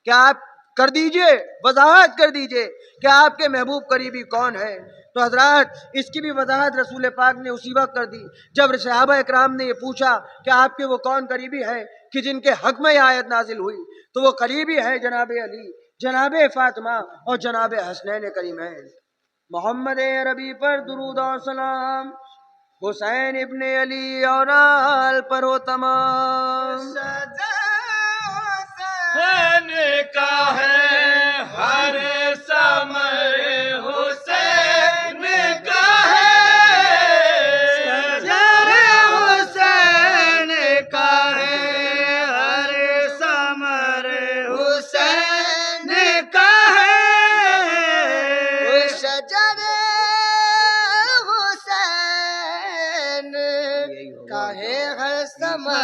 کہ آپ کر دیجئے، وضاحت کر دیجئے کہ آپ کے محبوب قریبی کون ہے۔ تو حضرات اس کی بھی وضاحت رسول پاک نے اسی وقت کر دی جب صحابہ اکرام نے یہ پوچھا کہ آپ کے وہ کون قریبی ہیں کہ جن کے حق میں یہ آیت نازل ہوئی، تو وہ قریبی ہیں جناب علی، جناب فاطمہ اور جناب حسنین کریمین۔ محمد عربی پر درود اور سلام، حسین ابن علی اور آل پر ہو تمام۔ حسین کا ہے ہر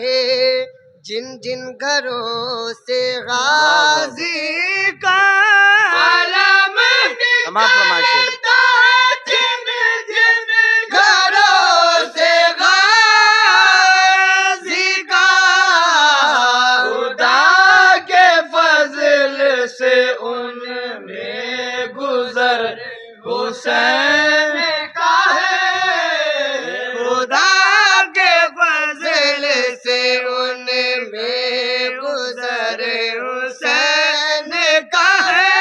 ہے جن جن گھروں سے غازی کا علم سماعت فرمائیے۔ جن جن گھروں سے غازی کا خدا کے فضل سے ان میں گزر حسین کا ہے خدا کے فضل سے ان میں گزر حسین کا ہے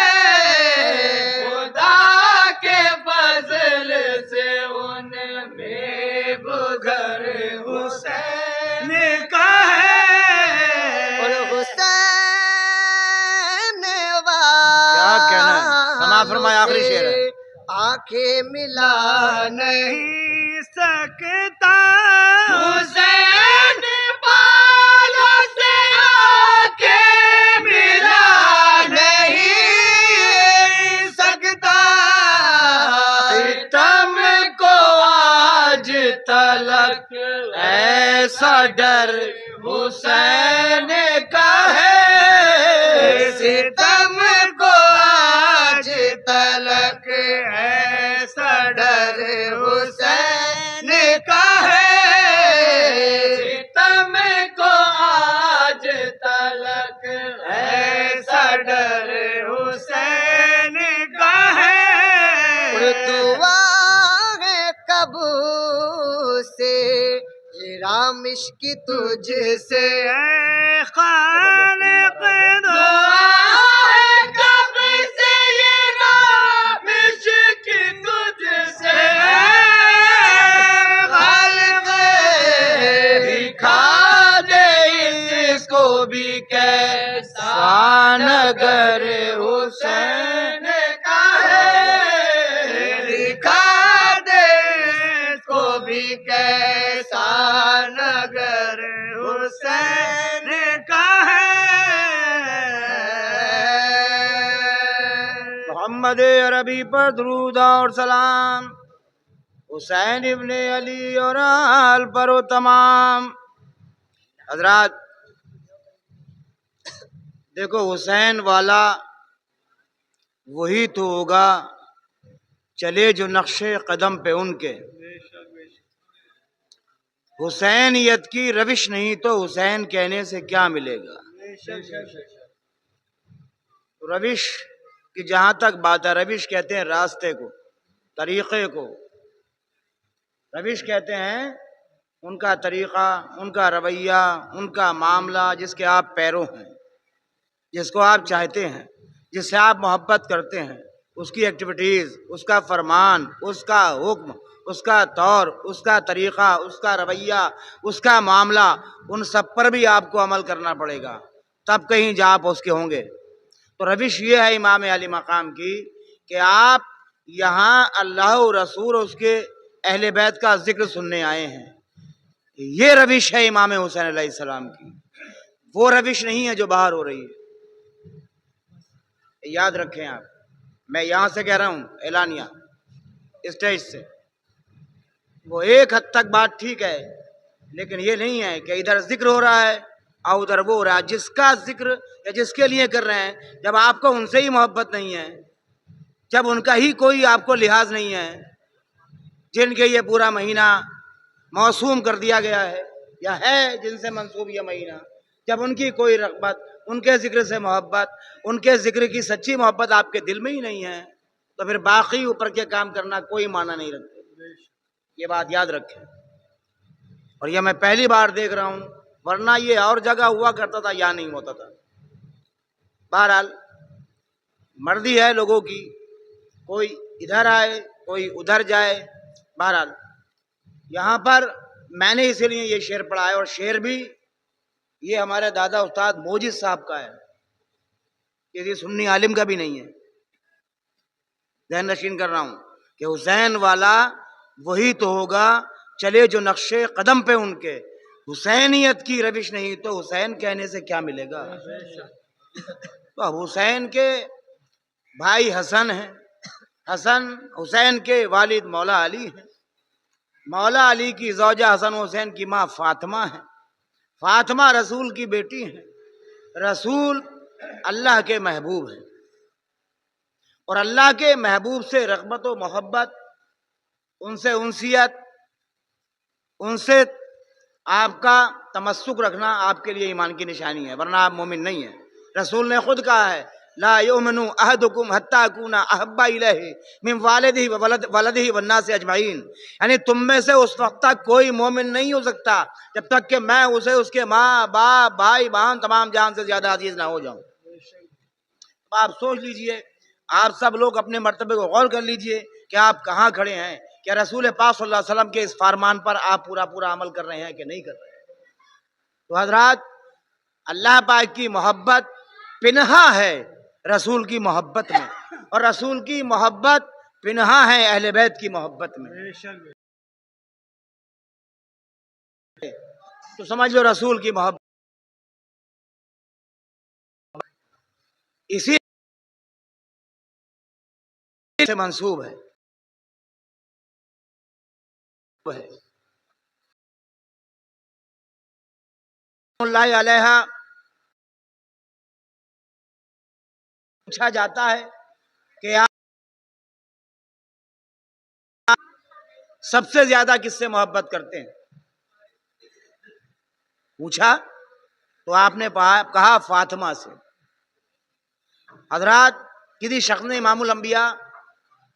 خدا کے فضل سے ان میں گزر حسین کا ہے اور حسین کیا کہنا ہے؟ سماعت فرمائے، آخری شعر ہے۔ آنکھیں ملا نہیں سکتا حسین بالوں سے آنکھیں ملا نہیں سکتا ستم کو آج تلک ایسا ڈر حسین کا ہے ستم کو آج تلک ایسا ڈر حسین کا ہے ستم کو آج تلک ایسا ڈر حسین کا ہے دعا ہے کب سے یہ رامش کی تجھ سے اے خالق دعا ہے کب سے یہ رامش کی تجھ سے اے خالق دکھا دے اس کو بھی کیسا نگر حسین کا ہے دکھا دے اس کو بھی کیسا نگر حسین کا ہے محمد عربی پر درود اور سلام، حسین ابن علی اور آل پر و تمام۔ حضرات دیکھو، حسین والا وہی تو ہوگا چلے جو نقش قدم پہ ان کے۔ حسینیت کی روش نہیں تو حسین کہنے سے کیا ملے گا؟ روش کی جہاں تک بات ہے، روش کہتے ہیں راستے کو، طریقے کو۔ روش کہتے ہیں ان کا طریقہ، ان کا رویہ، ان کا معاملہ جس کے آپ پیرو ہیں، جس کو آپ چاہتے ہیں، جس سے آپ محبت کرتے ہیں، اس کی ایکٹیویٹیز، اس کا فرمان، اس کا حکم، اس کا طور، اس کا طریقہ، اس کا رویہ، اس کا معاملہ، ان سب پر بھی آپ کو عمل کرنا پڑے گا، تب کہیں جا آپ اس کے ہوں گے۔ تو روش یہ ہے امام علی مقام کی کہ آپ یہاں اللہ و رسول اور اس کے اہل بیت کا ذکر سننے آئے ہیں، یہ روش ہے امام حسین علیہ السلام کی، وہ روش نہیں ہے جو باہر ہو رہی ہے۔ یاد رکھیں آپ، میں یہاں سے کہہ رہا ہوں اعلانیہ اسٹیج سے، وہ ایک حد تک بات ٹھیک ہے، لیکن یہ نہیں ہے کہ ادھر ذکر ہو رہا ہے اور ادھر وہ ہو رہا ہے۔ جس کا ذکر یا جس کے لیے کر رہے ہیں، جب آپ کو ان سے ہی محبت نہیں ہے، جب ان کا ہی کوئی آپ کو لحاظ نہیں ہے، جن کے یہ پورا مہینہ موسوم کر دیا گیا ہے یا ہے جن سے منسوب یہ مہینہ، جب ان کی کوئی رغبت، ان کے ذکر سے محبت، ان کے ذکر کی سچی محبت آپ کے دل میں ہی نہیں ہے، تو پھر باقی اوپر کے کام کرنا کوئی معنی نہیں رکھتے۔ یہ بات یاد رکھیں، اور یہ میں پہلی بار دیکھ رہا ہوں، ورنہ یہ اور جگہ ہوا کرتا تھا یا نہیں ہوتا تھا۔ بہرحال مرضی ہے لوگوں کی، کوئی ادھر آئے کوئی ادھر جائے۔ بہرحال یہاں پر میں نے اسی لیے یہ شعر پڑھا ہے، اور شعر بھی یہ ہمارے دادا استاد موجز صاحب کا ہے، کسی سنی عالم کا بھی نہیں ہے۔ ذہن نشین کر رہا ہوں کہ حسین والا وہی تو ہوگا چلے جو نقش قدم پہ ان کے، حسینیت کی روش نہیں تو حسین کہنے سے کیا ملے گا۔ تو اب حسین کے بھائی حسن ہیں، حسن حسین کے والد مولا علی ہیں، مولا علی کی زوجہ حسن حسین کی ماں فاطمہ ہیں، فاطمہ رسول کی بیٹی ہیں، رسول اللہ کے محبوب ہیں، اور اللہ کے محبوب سے رغبت و محبت، ان سے انسیت، ان سے آپ کا تمسک رکھنا آپ کے لیے ایمان کی نشانی ہے، ورنہ آپ مومن نہیں ہیں۔ رسول نے خود کہا ہے لا یؤمن احدکم حتی اکون احب الیہ من والدہ وولدہ والناس اجمعین، یعنی تم میں سے اس وقت تک کوئی مومن نہیں ہو سکتا جب تک کہ میں اسے اس کے ماں باپ بھائی بہن تمام جان سے زیادہ عزیز نہ ہو جاؤں۔ تو آپ سوچ لیجئے، آپ سب لوگ اپنے مرتبے کو غور کر لیجئے کہ آپ کہاں کھڑے ہیں، کہ رسول پاک صلی اللہ علیہ وسلم کے اس فرمان پر آپ پورا عمل کر رہے ہیں کہ نہیں کر رہے ہیں۔ تو حضرات، اللہ پاک کی محبت پنہا ہے رسول کی محبت میں، اور رسول کی محبت پنہا ہے اہل بیت کی محبت میں۔ تو سمجھ لو رسول کی محبت اسی سے منسوب ہے۔ اللہ علیہ پوچھا جاتا ہے کہ آپ سب سے زیادہ کس سے محبت کرتے ہیں؟ پوچھا تو آپ نے کہا فاطمہ سے۔ حضرات، کسی شخص نے امام الانبیاء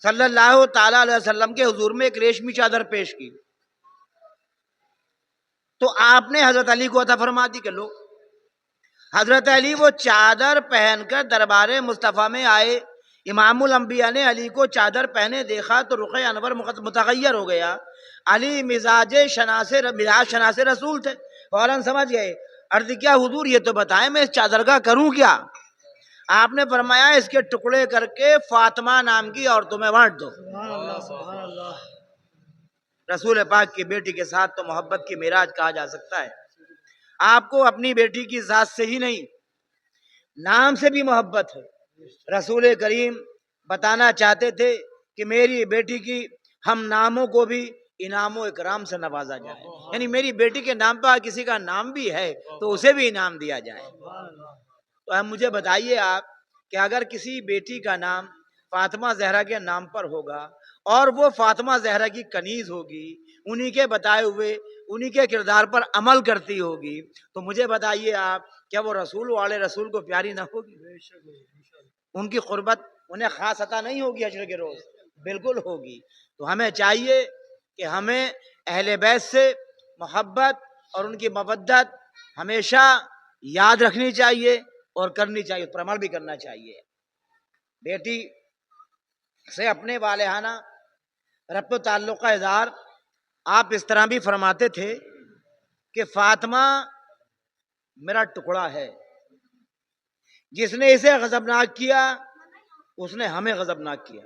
صلی اللہ تعالی علیہ وسلم کے حضور میں ایک ریشمی چادر پیش کی، تو آپ نے حضرت علی کو عطا فرما دی کہ لو۔ حضرت علی وہ چادر پہن کر دربار مصطفیٰ میں آئے، امام الانبیاء نے علی کو چادر پہنے دیکھا تو رخ انور متغیر ہو گیا۔ علی مزاج شناس رسول تھے، فوراً سمجھ گئے۔ عرض کیا حضور یہ تو بتائیں میں اس چادر کا کروں کیا؟ آپ نے فرمایا اس کے ٹکڑے کر کے فاطمہ نام کی عورتوں میں بانٹ دو۔ سبحان اللہ۔ رسول پاک کی بیٹی کے ساتھ تو محبت کی معراج کہا جا سکتا ہے۔ آپ کو اپنی بیٹی کی ذات سے ہی نہیں، نام سے بھی محبت ہے۔ رسول کریم بتانا چاہتے تھے کہ میری بیٹی کی ہم ناموں کو بھی انعام و اکرام سے نوازا جائے، یعنی میری بیٹی کے نام پر کسی کا نام بھی ہے تو اسے بھی انعام دیا جائے۔ تو ہم مجھے بتائیے آپ کہ اگر کسی بیٹی کا نام فاطمہ زہرا کے نام پر ہوگا اور وہ فاطمہ زہرا کی کنیز ہوگی، انہی کے بتائے ہوئے انہی کے کردار پر عمل کرتی ہوگی، تو مجھے بتائیے آپ کیا وہ رسول والے رسول کو پیاری نہ ہوگی؟ ان کی قربت انہیں خاص عطا نہیں ہوگی حشر کے روز؟ بالکل ہوگی۔ تو ہمیں چاہیے کہ ہمیں اہل بیت سے محبت اور ان کی مودت ہمیشہ یاد رکھنی چاہیے اور کرنی چاہیے، اس پر عمل بھی کرنا چاہیے۔ بیٹی سے اپنے والہانہ ربط و تعلق کا اظہار آپ اس طرح بھی فرماتے تھے کہ فاطمہ میرا ٹکڑا ہے، جس نے اسے غضبناک کیا اس نے ہمیں غضبناک کیا،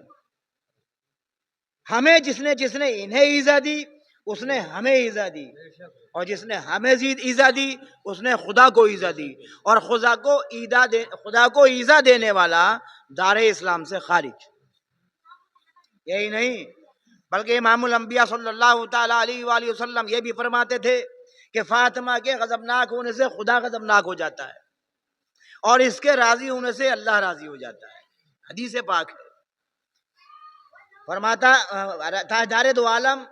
ہمیں جس نے انہیں ایذا دی اس نے ہمیں ایذا دی، اور جس نے ہمیں ایذا دی اس نے خدا کو ایذا دی، اور خدا کو ایذا دینے والا دار اسلام سے خارج۔ یہی نہیں بلکہ امام الانبیاء صلی اللہ تعالی علیہ وآلہ وسلم یہ بھی فرماتے تھے کہ فاطمہ کے غضبناک ہونے سے خدا غضبناک ہو جاتا ہے، اور اس کے راضی ہونے سے اللہ راضی ہو جاتا ہے۔ حدیث پاک ہے۔ فرماتا تاجدار دو عالم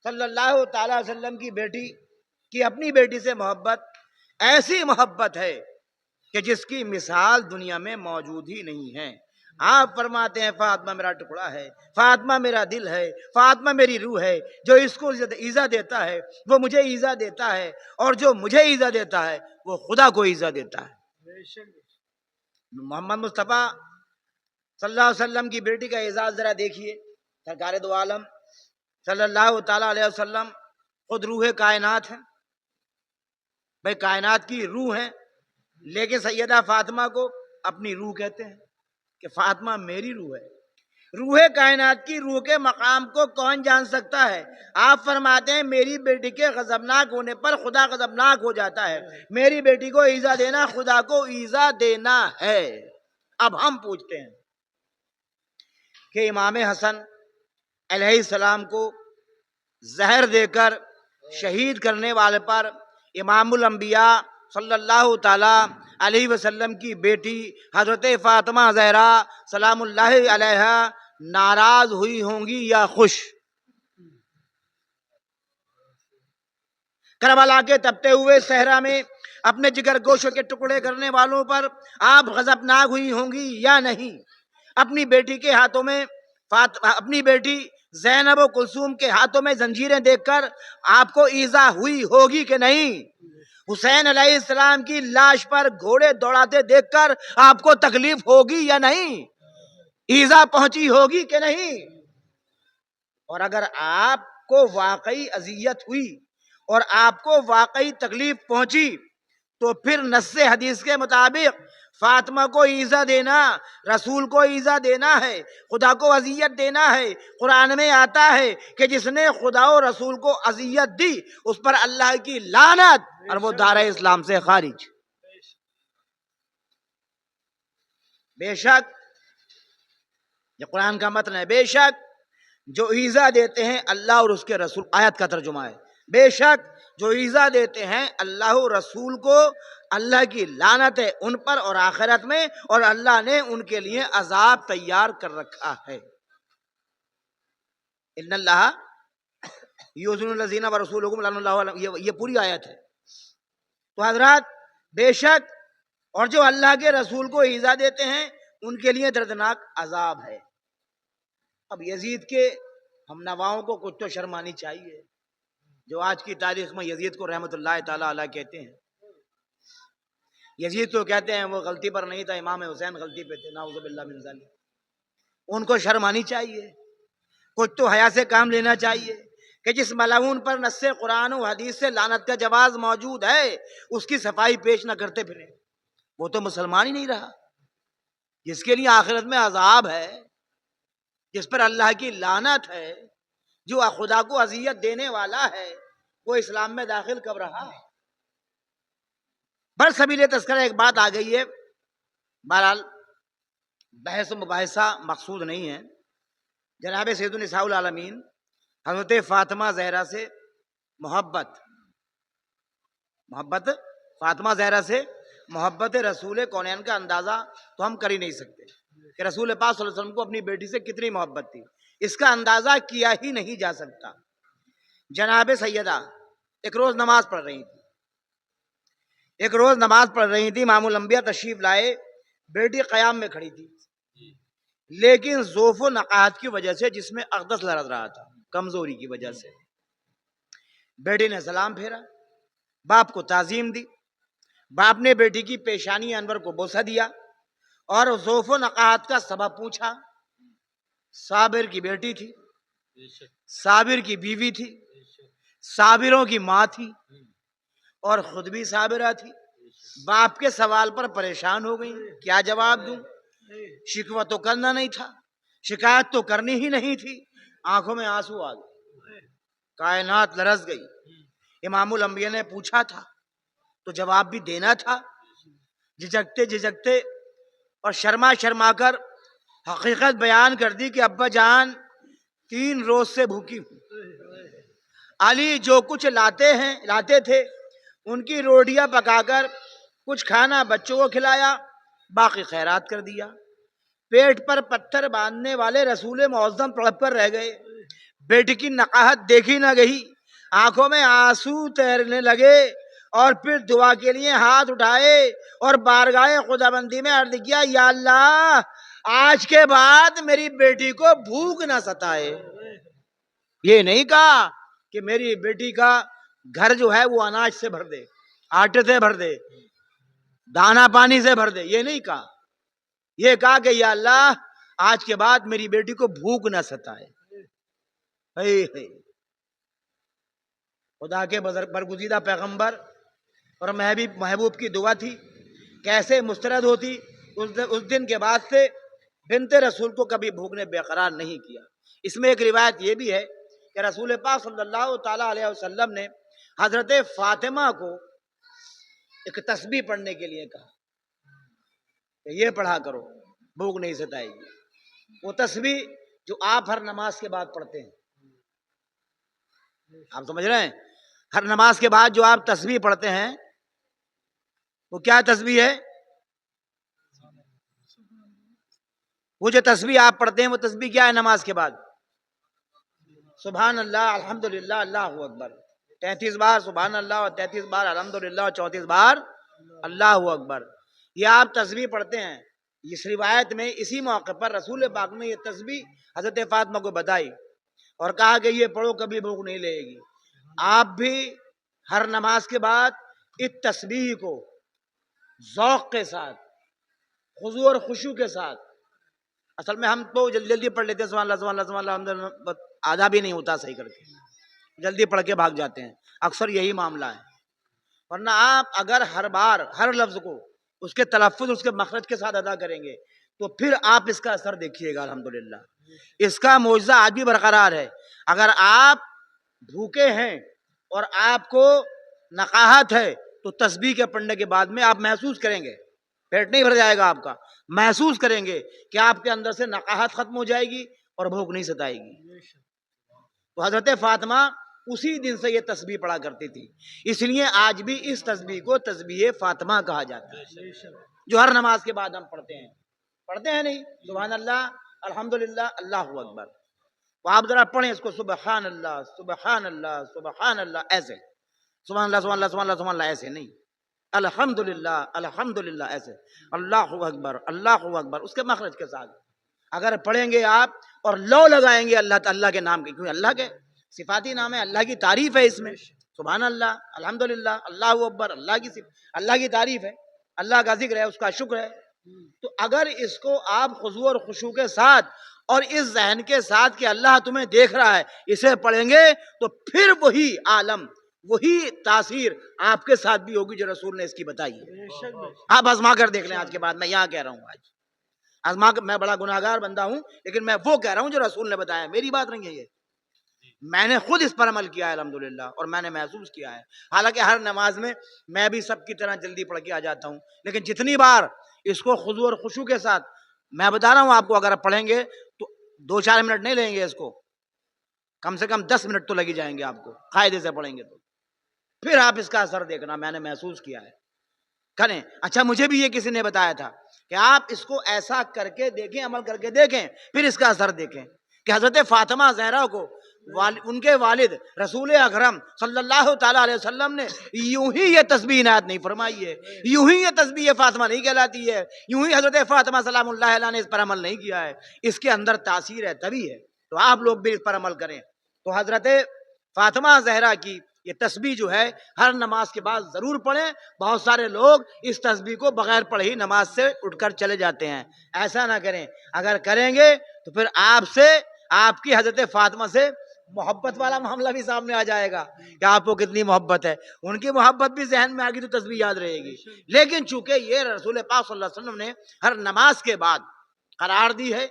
صلی اللہ تعالی وسلم کی بیٹی کی اپنی بیٹی سے محبت ایسی محبت ہے کہ جس کی مثال دنیا میں موجود ہی نہیں ہے۔ آپ فرماتے ہیں فاطمہ میرا ٹکڑا ہے، فاطمہ میرا دل ہے، فاطمہ میری روح ہے، جو اس کو ایذا دیتا ہے وہ مجھے ایذا دیتا ہے، اور جو مجھے ایذا دیتا ہے وہ خدا کو ایذا دیتا ہے۔ محمد مصطفیٰ صلی اللہ علیہ وسلم کی بیٹی کا اعزاز ذرا دیکھیے۔ سرکار دو عالم صلی اللہ تعالی علیہ وسلم خود روح کائنات ہیں، بھائی کائنات کی روح ہیں، لیکن سیدہ فاطمہ کو اپنی روح کہتے ہیں کہ فاطمہ میری روح ہے۔ روح کائنات کی روح کے مقام کو کون جان سکتا ہے؟ آپ فرماتے ہیں میری بیٹی کے غضبناک ہونے پر خدا غضبناک ہو جاتا ہے، میری بیٹی کو ایذا دینا خدا کو ایذا دینا ہے۔ اب ہم پوچھتے ہیں کہ امام حسن علیہ السلام کو زہر دے کر شہید کرنے والے پر امام الانبیاء صلی اللہ تعالی علیہ وسلم کی بیٹی حضرت فاطمہ زہرا سلام اللہ علیہا ناراض ہوئی ہوں گی یا خوش؟ کربلا کے تپتے ہوئے صحرا میں اپنے جگر گوشوں کے ٹکڑے کرنے والوں پر آپ غضبناک ہوئی ہوں گی یا نہیں؟ اپنی بیٹی کے ہاتھوں میں اپنی بیٹی زینب و کلثوم کے ہاتھوں میں زنجیریں دیکھ کر آپ کو ایذا ہوئی ہوگی کہ نہیں؟ حسین علیہ السلام کی لاش پر گھوڑے دوڑاتے دیکھ کر آپ کو تکلیف ہوگی یا نہیں؟ ایذا پہنچی ہوگی کہ نہیں؟ اور اگر آپ کو واقعی اذیت ہوئی اور آپ کو واقعی تکلیف پہنچی تو پھر نص حدیث کے مطابق فاطمہ کو ایذا دینا رسول کو ایذا دینا ہے، خدا کو اذیت دینا ہے۔ قرآن میں آتا ہے کہ جس نے خدا و رسول کو اذیت دی اس پر اللہ کی لعنت اور وہ دار اسلام سے خارج۔ بے شک یہ قرآن کا متن ہے، بے شک جو ایذا دیتے ہیں اللہ اور اس کے رسول، آیت کا ترجمہ ہے، بے شک جو ایذا دیتے ہیں اللہ اور رسول کو اللہ کی لعنت ہے ان پر اور آخرت میں، اور اللہ نے ان کے لیے عذاب تیار کر رکھا ہے۔ ان اللہ یؤذن الذین ورسولهم لعن اللہ علیہم، یہ پوری آیت ہے۔ تو حضرات بے شک اور جو اللہ کے رسول کو ایذا دیتے ہیں ان کے لیے دردناک عذاب ہے۔ اب یزید کے ہم نواؤں کو کچھ تو شرم آنی چاہیے، جو آج کی تاریخ میں یزید کو رحمت اللہ تعالی علیہ کہتے ہیں۔ یزید تو کہتے ہیں وہ غلطی پر نہیں تھا، امام حسین غلطی پہ تھے، نعوذ باللہ من ذالک۔ ان کو شرم آنی چاہیے، کچھ تو حیا سے کام لینا چاہیے کہ جس ملعون پر نص قرآن و حدیث سے لعنت کا جواز موجود ہے اس کی صفائی پیش نہ کرتے پھریں، وہ تو مسلمان ہی نہیں رہا۔ جس کے لیے آخرت میں عذاب ہے، جس پر اللہ کی لعنت ہے، جو خدا کو اذیت دینے والا ہے، وہ اسلام میں داخل کب رہا؟ برسبیل تذکرہ ایک بات آ گئی ہے، بہرحال بحث و مباحثہ مقصود نہیں ہے۔ جناب سید النساء العالمین حضرت فاطمہ زہرا سے محبت فاطمہ زہرا سے محبت رسول کونین کا اندازہ تو ہم کر ہی نہیں سکتے کہ رسول پاک صلی اللہ علیہ وسلم کو اپنی بیٹی سے کتنی محبت تھی، اس کا اندازہ کیا ہی نہیں جا سکتا۔ جناب سیدہ ایک روز نماز پڑھ رہی تھی، امام الانبیاء تشریف لائے، بیٹی قیام میں کھڑی تھی، لیکن ضعف و نقاہت کی وجہ سے جس میں اقدس لرز رہا تھا، کمزوری کی وجہ سے۔ بیٹی نے سلام پھیرا، باپ کو تعظیم دی، باپ نے بیٹی کی پیشانی انور کو بوسہ دیا اور ضعف و نقاہت کا سبب پوچھا۔ صابر کی بیٹی تھی، صابر کی بیوی تھی، صابروں کی ماں تھی اور خود بھی صابرہ تھی۔ باپ کے سوال پر پریشان ہو گئی، کیا جواب دوں؟ شکوہ تو کرنا نہیں تھا، شکایت تو کرنی ہی نہیں تھی، آنکھوں میں آنسو آ گئے، کائنات لرز گئی۔ امام الانبیاء نے پوچھا تھا تو جواب بھی دینا تھا، جھجکتے اور شرما کر حقیقت بیان کر دی کہ ابا جان 3 روز سے بھوکی ہوں، علی جو کچھ لاتے تھے ان کی روٹیاں پکا کر کچھ کھانا بچوں کو کھلایا، باقی خیرات کر دیا۔ پیٹ پر پتھر باندھنے والے رسول معظم تڑپ کر رہ گئے، بیٹی کی نقاہت دیکھی نہ گئی، آنکھوں میں آنسو تیرنے لگے اور پھر دعا کے لیے ہاتھ اٹھائے اور بارگاہ خداوندی میں عرض کیا، یا اللہ آج کے بعد میری بیٹی کو بھوک نہ ستائے۔ یہ نہیں کہا کہ میری بیٹی کا گھر جو ہے وہ اناج سے بھر دے، آٹے سے بھر دے، دانا پانی سے بھر دے، یہ نہیں کہا، یہ کہا کہ یا اللہ آج کے بعد میری بیٹی کو بھوک نہ ستائے۔ خدا کے برگزیدہ پیغمبر اور محبوب کی دعا تھی، کیسے مسترد ہوتی۔ اس دن کے بعد سے بنت رسول کو کبھی بھوک نے بے قرار نہیں کیا۔ اس میں ایک روایت یہ بھی ہے کہ رسول پاک صلی اللہ تعالی علیہ وسلم نے حضرت فاطمہ کو ایک تسبیح پڑھنے کے لیے کہا کہ یہ پڑھا کرو، بھوک نہیں ستائے گی۔ وہ تسبیح جو آپ ہر نماز کے بعد پڑھتے ہیں، آپ سمجھ رہے ہیں، ہر نماز کے بعد جو آپ تسبیح پڑھتے ہیں وہ کیا تسبیح ہے؟ وہ جو تسبیح آپ پڑھتے ہیں وہ تسبیح کیا ہے نماز کے بعد؟ سبحان اللہ، الحمدللہ، اللہ اکبر، 33 بار سبحان اللہ اور 33 بار الحمدللہ اور 34 بار اللہ اکبر. یہ آپ تسبیح پڑھتے ہیں. اس روایت میں اسی موقع پر رسول پاک نے یہ تسبیح حضرت فاطمہ کو بتائی اور کہا کہ یہ پڑھو کبھی بھوک نہیں لگے گی. آپ بھی ہر نماز کے بعد اس تسبیح کو ذوق کے ساتھ، خضوع اور خشوع کے ساتھ، اصل میں ہم تو جلدی جلدی پڑھ لیتے ہیں سبحان اللہ سبحان اللہ سبحان اللہ الحمدللہ، آدھا بھی نہیں ہوتا صحیح کر کے، جلدی پڑھ کے بھاگ جاتے ہیں. اکثر یہی معاملہ ہے. ورنہ آپ اگر ہر بار ہر لفظ کو اس کے تلفظ اس کے مخرج کے ساتھ ادا کریں گے تو پھر آپ اس کا اثر دیکھیے گا. الحمدللہ اس کا معجزہ آج بھی برقرار ہے. اگر آپ بھوکے ہیں اور آپ کو نقاہت ہے تو تسبیح کے پڑھنے کے بعد میں آپ محسوس کریں گے، پیٹ نہیں بھر جائے گا آپ کا، محسوس کریں گے کہ آپ کے اندر سے نقاہت ختم ہو جائے گی اور بھوک نہیں ستائے گی. تو حضرت فاطمہ اسی دن سے یہ تسبیح پڑھا کرتی تھی. اس لیے آج بھی اس تسبیح کو تسبیح فاطمہ کہا جاتا ہے جو ہر نماز کے بعد ہم پڑھتے ہیں نہیں؟ سبحان اللہ، الحمدللہ، اللہ اکبر. تو آپ ذرا پڑھیں اس کو، سبحان اللہ سبحان اللہ سبحان اللہ، ایسے سبحان اللہ سبحان اللہ سبحان اللہ سبحان اللہ ایسے نہیں، الحمدللہ الحمدللہ ایسے، اللہ اکبر اللہ اکبر اس کے مخرج کے ساتھ اگر پڑھیں گے آپ اور لو لگائیں گے اللہ کے نام کے، کیونکہ اللہ کے صفاتی نام ہے، اللہ کی تعریف ہے اس میں. سبحان اللہ الحمدللہ اللہ اکبر، اللہ کی تعریف ہے، اللہ کا ذکر ہے، اس کا شکر ہے. تو اگر اس کو آپ خضوع اور خشوع کے ساتھ اور اس ذہن کے ساتھ کہ اللہ تمہیں دیکھ رہا ہے اسے پڑھیں گے تو پھر وہی عالم، وہی تاثیر آپ کے ساتھ بھی ہوگی جو رسول نے اس کی بتائی ہے. آپ آزما کر دیکھ لیں. آج کے بعد میں یہاں کہہ رہا ہوں، آج آزما کر، میں بڑا گناہگار بندہ ہوں لیکن میں وہ کہہ رہا ہوں جو رسول نے بتایا، میری بات نہیں ہے یہ، میں نے خود اس پر عمل کیا ہے الحمدللہ اور میں نے محسوس کیا ہے. حالانکہ ہر نماز میں میں بھی سب کی طرح جلدی پڑھ کے آ جاتا ہوں، لیکن جتنی بار اس کو خضوع اور خشوع کے ساتھ، میں بتا رہا ہوں آپ کو، اگر آپ پڑھیں گے تو 2-4 منٹ نہیں لیں گے، اس کو کم سے کم 10 منٹ تو لگی جائیں گے آپ کو قاعدے سے پڑھیں گے تو پھر آپ اس کا اثر دیکھنا. میں نے محسوس کیا ہے. کریں. اچھا مجھے بھی یہ کسی نے بتایا تھا کہ آپ اس کو ایسا کر کے دیکھیں، عمل کر کے دیکھیں، پھر اس کا اثر دیکھیں کہ حضرت فاطمہ زہرا کو ان کے والد رسول اکرم صلی اللہ تعالیٰ علیہ وسلم نے یوں ہی یہ تسبیح عنایت نہیں فرمائی ہے، یوں ہی یہ تسبیح فاطمہ نہیں کہلاتی ہے، یوں ہی حضرت فاطمہ سلام اللہ علیہ نے اس پر عمل نہیں کیا ہے. اس کے اندر تاثیر ہے، تبھی ہے. تو آپ لوگ بھی اس پر عمل کریں. تو حضرت فاطمہ زہرا کی یہ تسبیح جو ہے ہر نماز کے بعد ضرور پڑھیں. بہت سارے لوگ اس تسبیح کو بغیر پڑھے ہی نماز سے اٹھ کر چلے جاتے ہیں. ایسا نہ کریں. اگر کریں گے تو پھر آپ کی حضرت فاطمہ سے محبت والا معاملہ بھی سامنے آ جائے گا کہ آپ کو کتنی محبت ہے. ان کی محبت بھی ذہن میں آ گئی تو تسبیح یاد رہے گی. لیکن چونکہ یہ رسول پاک صلی اللہ علیہ وسلم نے ہر نماز کے بعد قرار دی ہے،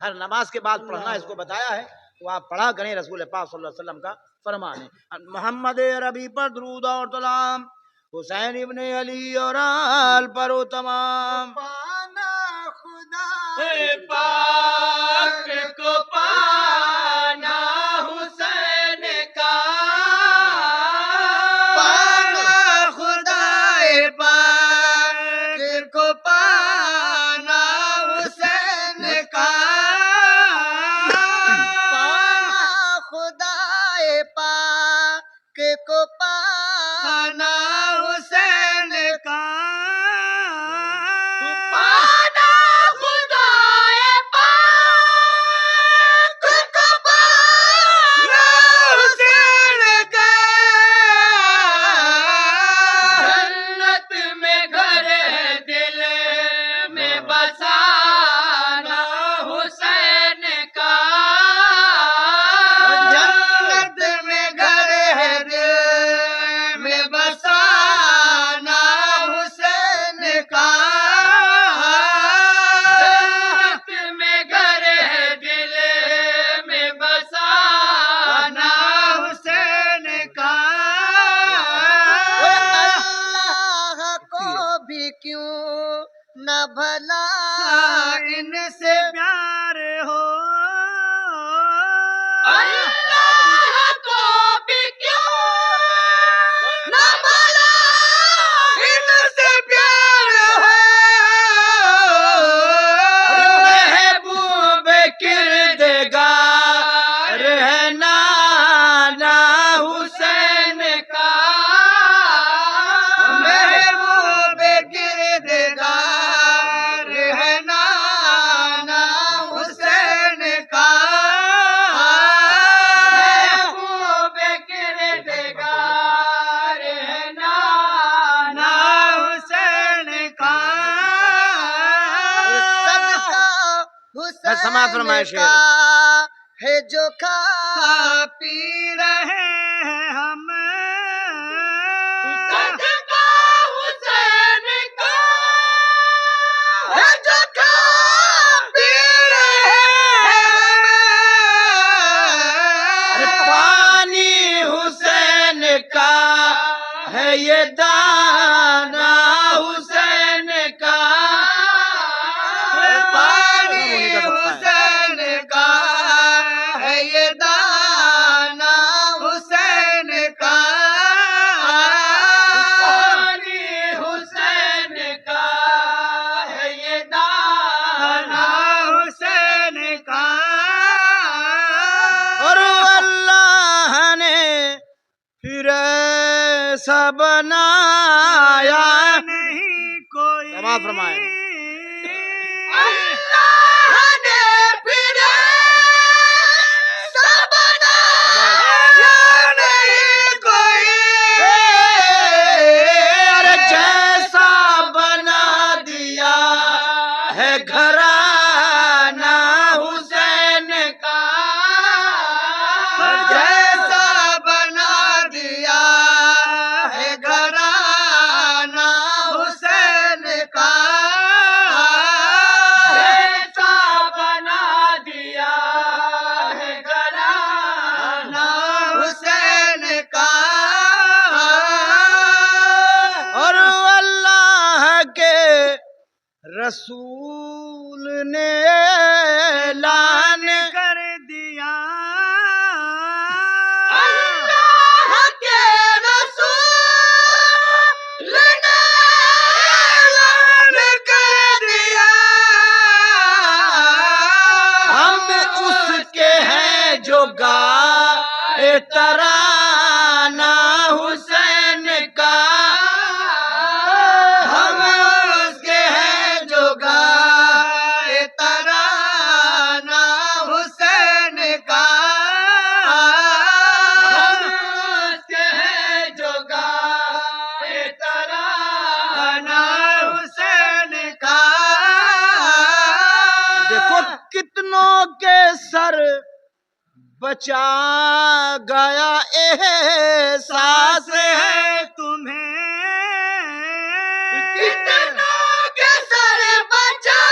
ہر نماز کے بعد پڑھنا اس کو بتایا ہے، تو آپ پڑھا کریں. رسول پاک صلی اللہ علیہ وسلم کا فرمان ہے. محمد ربی پر درود اور سلام، حسین ابن علی اور آل پر و تمام. پانا خدا پاک کو پانا حسین کا، پانا خدا پاک کو پانا حسین کا، پانا خدا پاک کو پانا حسین کا، پانا خدا پاک کو پانا حسین کا. جنت میں گھر ہے دل میں بسانا حسین کا، جنت میں گھر ہے دل میں بسانا حسین کا، جنت میں گھر ہے دل میں بسانا حسین کا. اللہ کو بھی کیوں نہ بھلا ان سے پیار ہو، اللہ کو بھی کیوں سماعت فرمائے شعر۔ کا ہے جو کھا پی رہے ہیں ہم، صدقہ حسین کا ہے جو کھا پی رہے ہیں ارے پانی حسین کا ہے یہ دانا حسین کا پانی حسین کا ہے یہ دانا حسین کا پانی حسین کا ہے یہ دانا حسین کا اور اللہ نے پھر ایسا بنایا نہیں کوئی سماعت فرمائے۔ اللہ نے پھر ایسا بنایا نہیں کوئی، ارے جیسا بنا دیا ہے گھرانہ حسین کا، جیسا بنا دیا ہے گھرانہ حسین کا، جیسا بنا دیا ہے گھرانہ حسین کا، اور اللہ کے رسول نے اعلان کر دیا اللہ کے رسول نے اعلان کر دیا ہم اس کے ہیں جو گائے ترانہ حسین کا، ہم اس کے ہیں جو گائے ترانہ حسین کا، ہم اس کے ہیں جو گائے ترانہ حسین کا، دیکھو کتنوں کے سر بچا گیا احساس ہے تمہیں، کتنوں کے سر بچا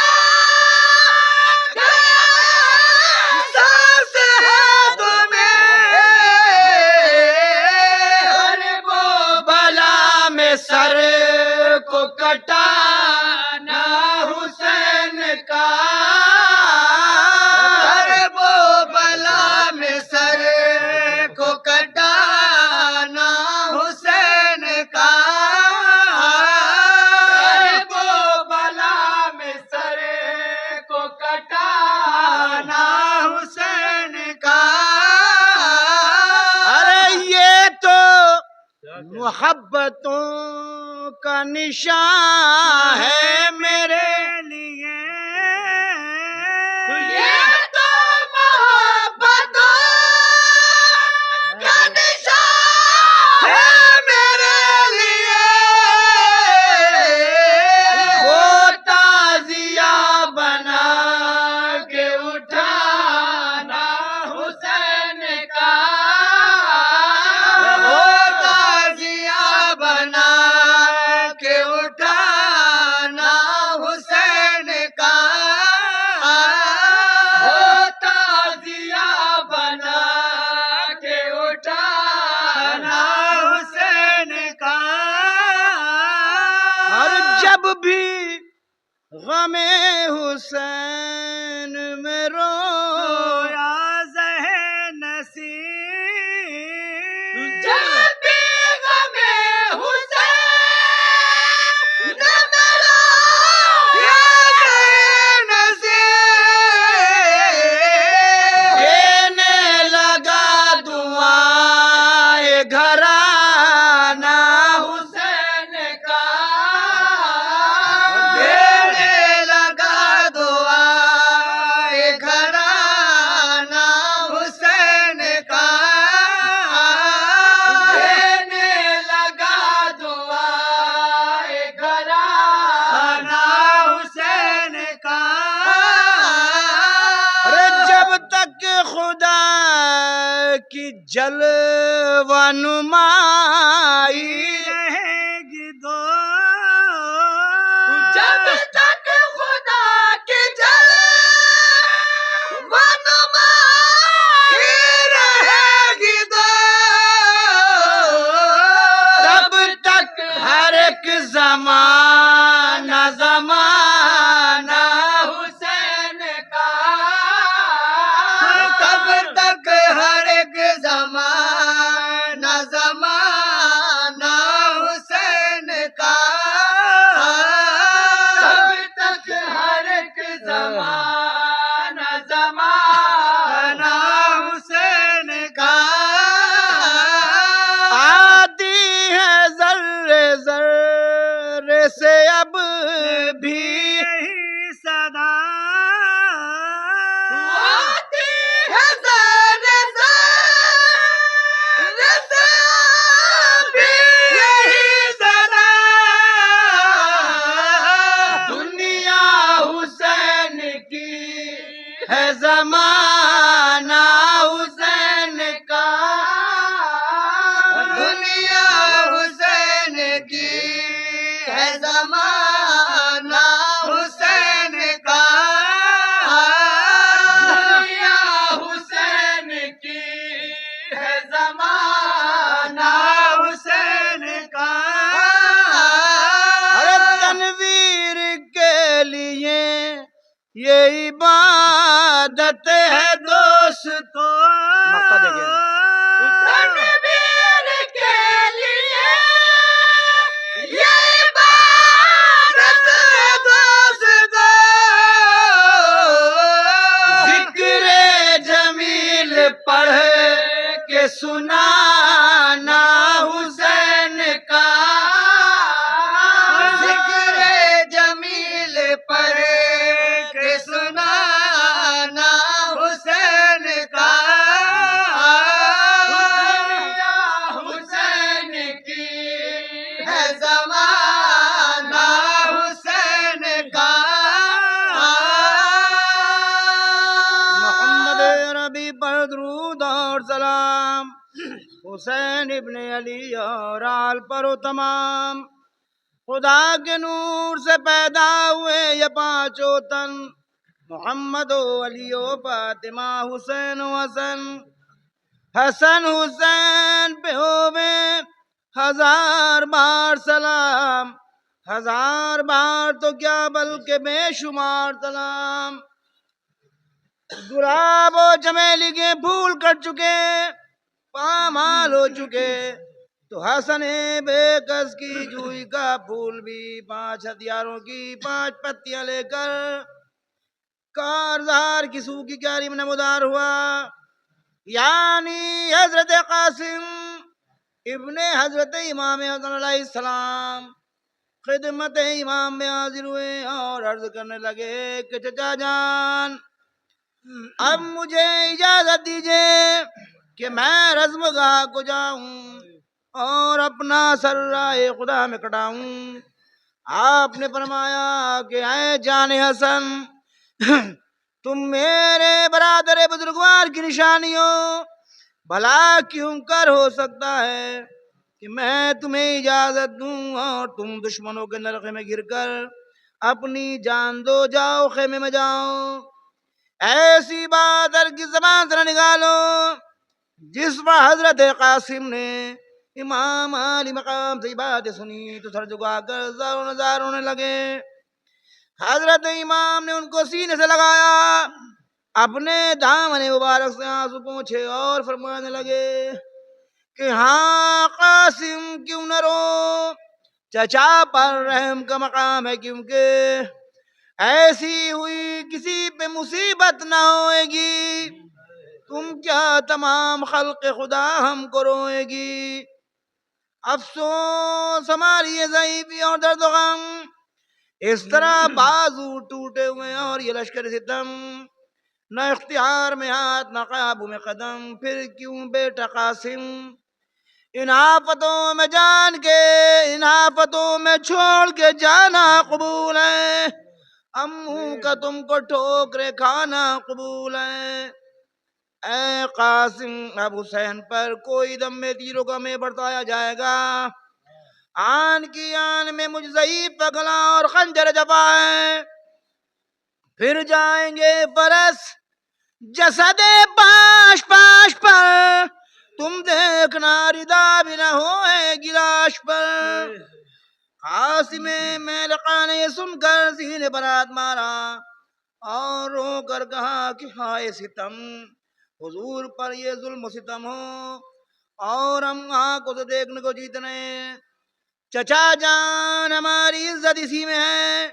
گیا احساس ہے تمہیں، ہر وہ بلا میں سر کو کٹانا حسین کا، ہر وہ بلا میں سر کو کٹانا حسین کا، ہر وہ بلا میں سر کو کٹانا حسین کا، ارے یہ تو محبتوں کا نشان ہے میرے لیے یہ تو محبتوں کا نشان ہے میرے لیے، وہ تعزیہ بنا کے اٹھانا حسین کا، وہ تعزیہ بنا کے اٹھانا حسین کا، وہ تعزیہ بنا کے اٹھانا حسین کا، اور جب بھی غم حسین میں رویا نصیب جب بھی غم حسین میرا یا نصیب دینے لگا دعائیں گھرانہ حسین کا دینے لگا دعا کی جلوہ نمائی رہے گی دو جب تک خدا کی جلوہ نمائی رہے گی دو تب تک ہر ایک زمانہ زمانہ حسین کا تب تک ہر ایک زمانہ زمانہ حسین کا تب تک ہر ایک زمانہ زمانہ حسین کا آتی ہے ذرے ذرے سے اب بھی یہی صدا آتی ہے ذرے ذرے سے بھی یہی صدا دنیا حسین کی ہے زمانہ حسین کا دنیا حسین کی ہے زمانہ حسین کا دنیا حسین کی ہے زمانہ حسین کا ہر تنویر کے لیے یہ عبادت ہے دوستو مقطع دیکھیں تنویر کے لیے یہ عبادت دوستو ذکر جمیل پڑھ کے سنانا حسین کا ذکر جمیل پر کے سنانا حسین کا دنیا حسین کی ہے زمانہ حسین کا محمد ربی پر درود اور سلام حسین ابن علی اور آل پر و تمام خدا کے نور سے پیدا ہوئے یہ پانچوں تن محمد و علی و فاطمہ حسین و حسن حسن حسین پہ ہوئے ہزار بار سلام ہزار بار تو کیا بلکہ بے شمار سلام گلاب و چمیلی کے پھول کٹ چکے پامال ہو چکے تو حسن بے کس کی جوئی کا پھول بھی 5 ہتھیاروں کی 5 پتیاں لے کر کارزار کی سوکھی کیاری میں نمودار ہوا یعنی حضرت قاسم ابن حضرت امام حسن علیہ السلام خدمت امام میں حاضر ہوئے اور عرض کرنے لگے کہ چچا جان اب مجھے اجازت دیجئے کہ میں رزم گاہ کو جاؤں اور اپنا سر راہ خدا میں کٹاؤں آپ نے فرمایا کہ اے جان حسن تم میرے برادر بزرگوار کی نشانی ہو بھلا کیوں کر ہو سکتا ہے کہ میں تمہیں اجازت دوں اور تم دشمنوں کے نرغے میں گر کر اپنی جان دو جاؤ خیمے میں جاؤ ایسی بات کی زبان سے نہ نکالو جس پر حضرت قاسم نے امام علی مقام سے بات سنی تو سر جھکا کر زار و نظار ہونے لگے حضرت امام نے ان کو سینے سے لگایا اپنے دامن مبارک سے آنسو پوچھے اور فرمانے لگے کہ ہاں قاسم کیوں نہ رو چچا پر رحم کا مقام ہے کیونکہ ایسی ہوئی کسی پہ مصیبت نہ ہوئے گی تم کیا تمام خلق خدا ہم کو روئے گی افسوس ہماری یہ ضعیفی اور درد و غم اس طرح بازو ٹوٹے ہوئے اور یہ لشکر ستم نہ اختیار میں ہاتھ نہ قابو میں قدم پھر کیوں بیٹا قاسم ان آفتوں میں جان کے ان آفتوں میں چھوڑ کے جانا قبول ہے امو کا تم کو ٹھوکرے کھانا قبول ہے اے قاسم اب حسین پر کوئی دم میں تیروں کا میں برتایا جائے گا، آن کی آن میں مجھ ضعیف پگلا اور خنجر جفا ہے، پھر جائیں گے فرس جسد پاش پاش پر، تم دیکھنا ردا بھی نہ ہوئے گلاش پر۔ قاسم میلقا نے سن کر سینے پر ہاتھ مارا اور رو کر کہا کہ ہائے ستم، حضور پر یہ ظلم و ستم ہو اور ہم آنکھوں سے دیکھنے کو جیتنے، چچا جان ہماری عزت اسی میں ہے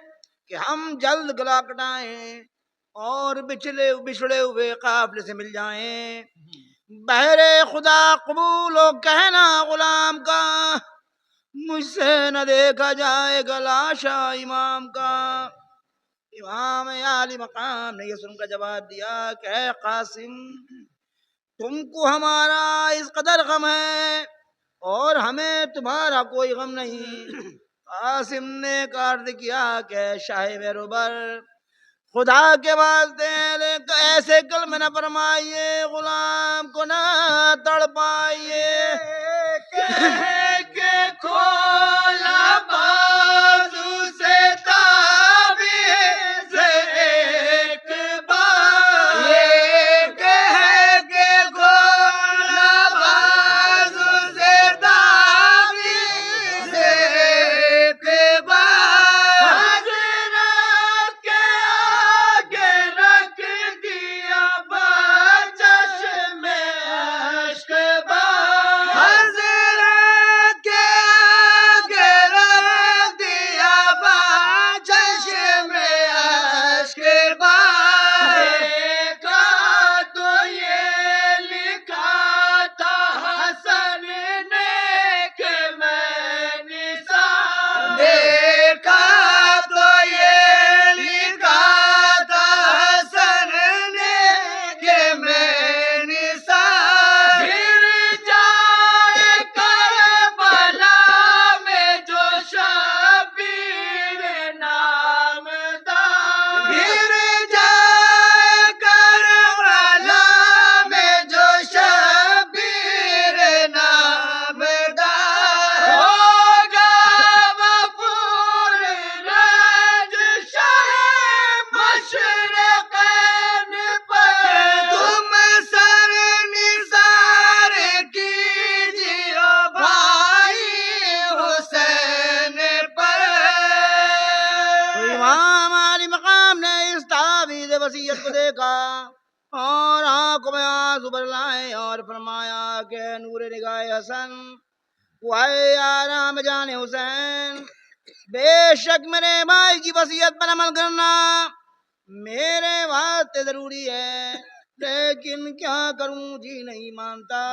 کہ ہم جلد گلا کٹائیں اور بچھڑے ہوئے قافلے سے مل جائیں، بہر خدا قبول ہو کہنا غلام کا، مجھ سے نہ دیکھا جائے گا لاشا امام کا۔ امام عالی مقام نے یہ سن کر جواب دیا کہ اے قاسم، تم کو ہمارا اس قدر غم ہے اور ہمیں تمہارا کوئی غم نہیں۔ قاسم نے عرض کیا کہ اے شاہ بیروبر، خدا کے واسطے ایسے کلمہ نہ فرمائیے، غلام کو نہ تڑ پائیے، کہہ کے کھولا بازو سے تعویذ ایک بار، یہ کہہ کے کھولا بازو سے تعویذ ایک بار، حضرت کے آگے رکھ دیا بچشم اشک بار، حضرت کے آگے رکھ دیا بچشم اشک بار، دیکھا تو یہ لکھا تھا حسن نے کہ میں نثار، دیکھا تو یہ لکھا تھا حسن نے کہ میں نثار، گر جائے کربلا میں جو شبیر نامدار، گر جائے کربلا میں جو شبیر نامدار، ہوگا غفور رنج شاہ مشرقین پر، تم سر نثار کیجیے بھائی حسین پر۔ تو امام علی مقام نے اس تعویذ وصیت کو دیکھا اور آنکھوں میں آنسو بھر لائے اور فرمایا کہ نور نگاہ حسن، وائے آرام جان حسین، بے شک میرے بھائی کی وصیت پر عمل کرنا میرے واسطے ضروری ہے، لیکن کیا کروں جی نہیں مانتا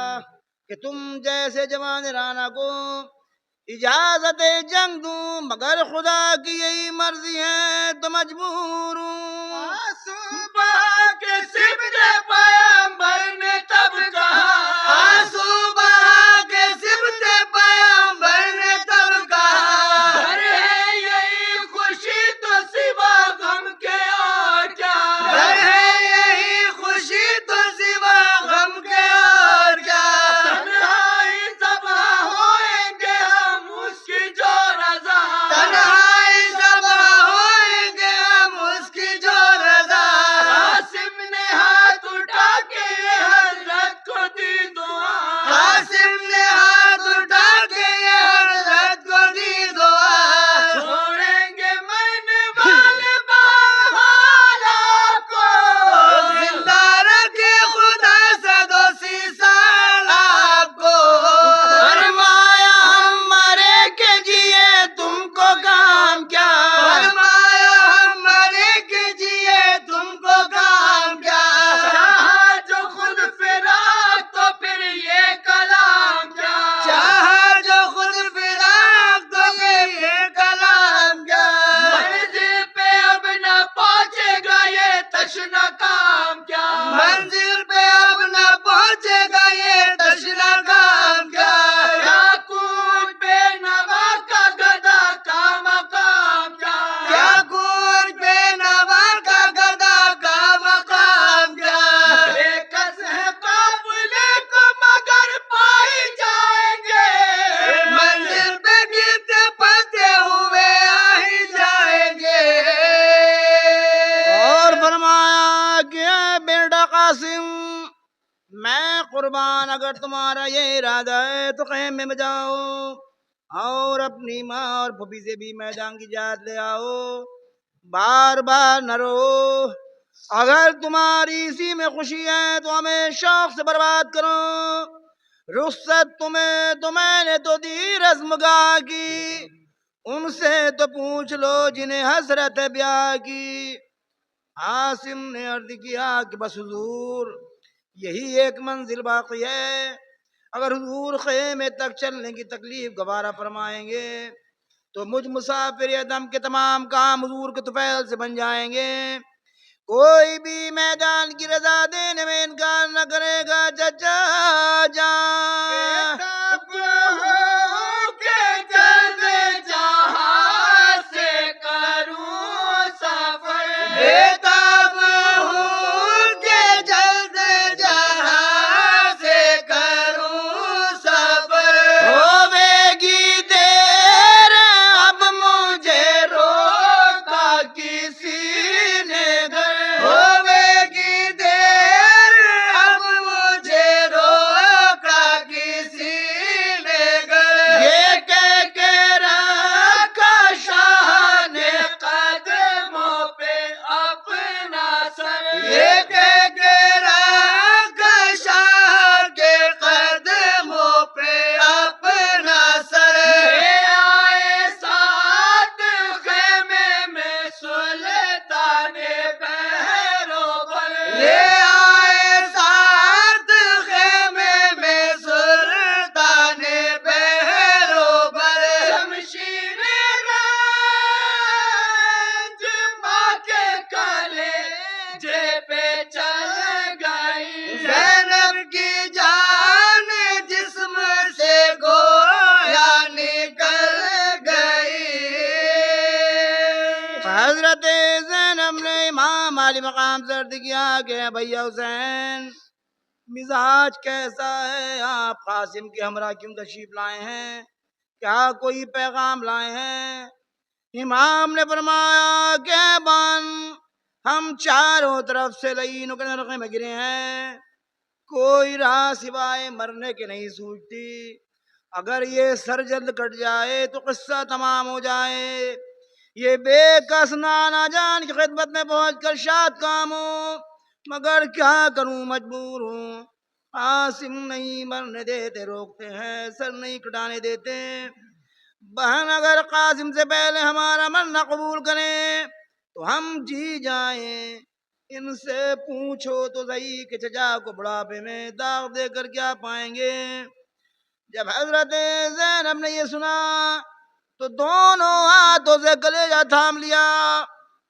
کہ تم جیسے جوان رانا کو اجازت جنگ دوں، مگر خدا کی یہی مرضی ہے تو مجبور ہوں۔ صبح کے سبت پیغمبر نے تب کہا، صبح کے سبت پیغمبر نے تب کہا، گھر ہے یہی خوشی تو سوا غم کے اور کیا، گھر ہے یہی خوشی تو سوا غم کے اور کیا، تنہائی ذبح ہوئیں گے ہم اس کی جو رضا، تنہائی ذبح ہوئیں گے ہم اس کی جو رضا، قاسم نے ہاتھ اٹھا کے یہ حضرت کو دی دعا، قاسم نے ہاتھ اٹھا کے یہ حضرت کو دی دعا، چھوڑیں گے مرنے والے بہارا کو، زندہ رکھے خدا سدوسی سال آپ کو، فرمایا ہم مرے کے جیے تم کو کام کیا، فرمایا ہم مرے کے جیے تم کو کام کیا، چاہا جو خود فراق تو پھر یہ کلام کیا، قربان اگر تمہارا یہ ارادہ ہے تو خیمے میں جاؤ اور اپنی ماں اور پھوپھی سے بھی میدان کی جات لے آؤ، بار بار نہ رو۔ اگر تمہاری اسی میں خوشی ہے تو ہمیں شوق سے برباد کرو۔ رخصت تو میں نے تو دی رزم گاہ کی، ان سے تو پوچھ لو جنہیں حسرت ہے بیاہ کی۔ عاصم نے عرض کیا کہ بس حضور یہی ایک منزل باقی ہے، اگر حضور خیمے تک چلنے کی تکلیف گوارا فرمائیں گے تو مجھ مسافر ادم کے تمام کام حضور کے طفیل سے بن جائیں گے، کوئی بھی میدان کی رضا دینے میں انکار نہ کرے گا۔ چچا جان بےتاب ہوں کہ جلد جہاں سے کروں سفر، ہوے گی دیر اب مجھے روکا کسی نے گھر، ہوے گی دیر اب مجھے روکا کسی نے گھر، یہ کہہ کے رکھا شاہ نے قدموں پہ اپنا سر، یہ کہہ کے رکھا شاہ کے قدموں پہ اپنا سر، لے آئے ساتھ خیمے میں سلطان بہرو بر، لے آئے ساتھ خیمے میں سلطان بہرو بر، شمشیر رنج ماں کے کلیجے پہ چل گئی، زینب کی جان جسم سے گویا نکل گئی۔ حضرت زینب نے امام علی مقام سے عرض کیا کہ بھیا حسین مزاج کیسا ہے، آپ قاسم کے ہمراہ کیوں تشریف لائے ہیں، کیا کوئی پیغام لائے ہیں؟ امام نے فرمایا کہ بان ہم چاروں طرف سے لعین کے نرقے میں گرے ہیں، کوئی راہ سوائے مرنے کے نہیں سوچتی، اگر یہ سر جلد کٹ جائے تو قصہ تمام ہو جائے، یہ بے کس نانا جان کی خدمت میں پہنچ کر شاد کام ہو، مگر کیا کروں مجبور ہوں، قاسم نہیں مرنے دیتے، روکتے ہیں، سر نہیں کٹانے دیتے، بہن اگر قاسم سے پہلے ہمارا مرنا قبول کریں تو ہم جی جائیں، ان سے پوچھو تو صحیح کہ چچا کو بڑھاپے میں داغ دے کر کیا پائیں گے۔ جب حضرت زینب نے یہ سنا تو دونوں ہاتھوں سے کلیجہ تھام لیا۔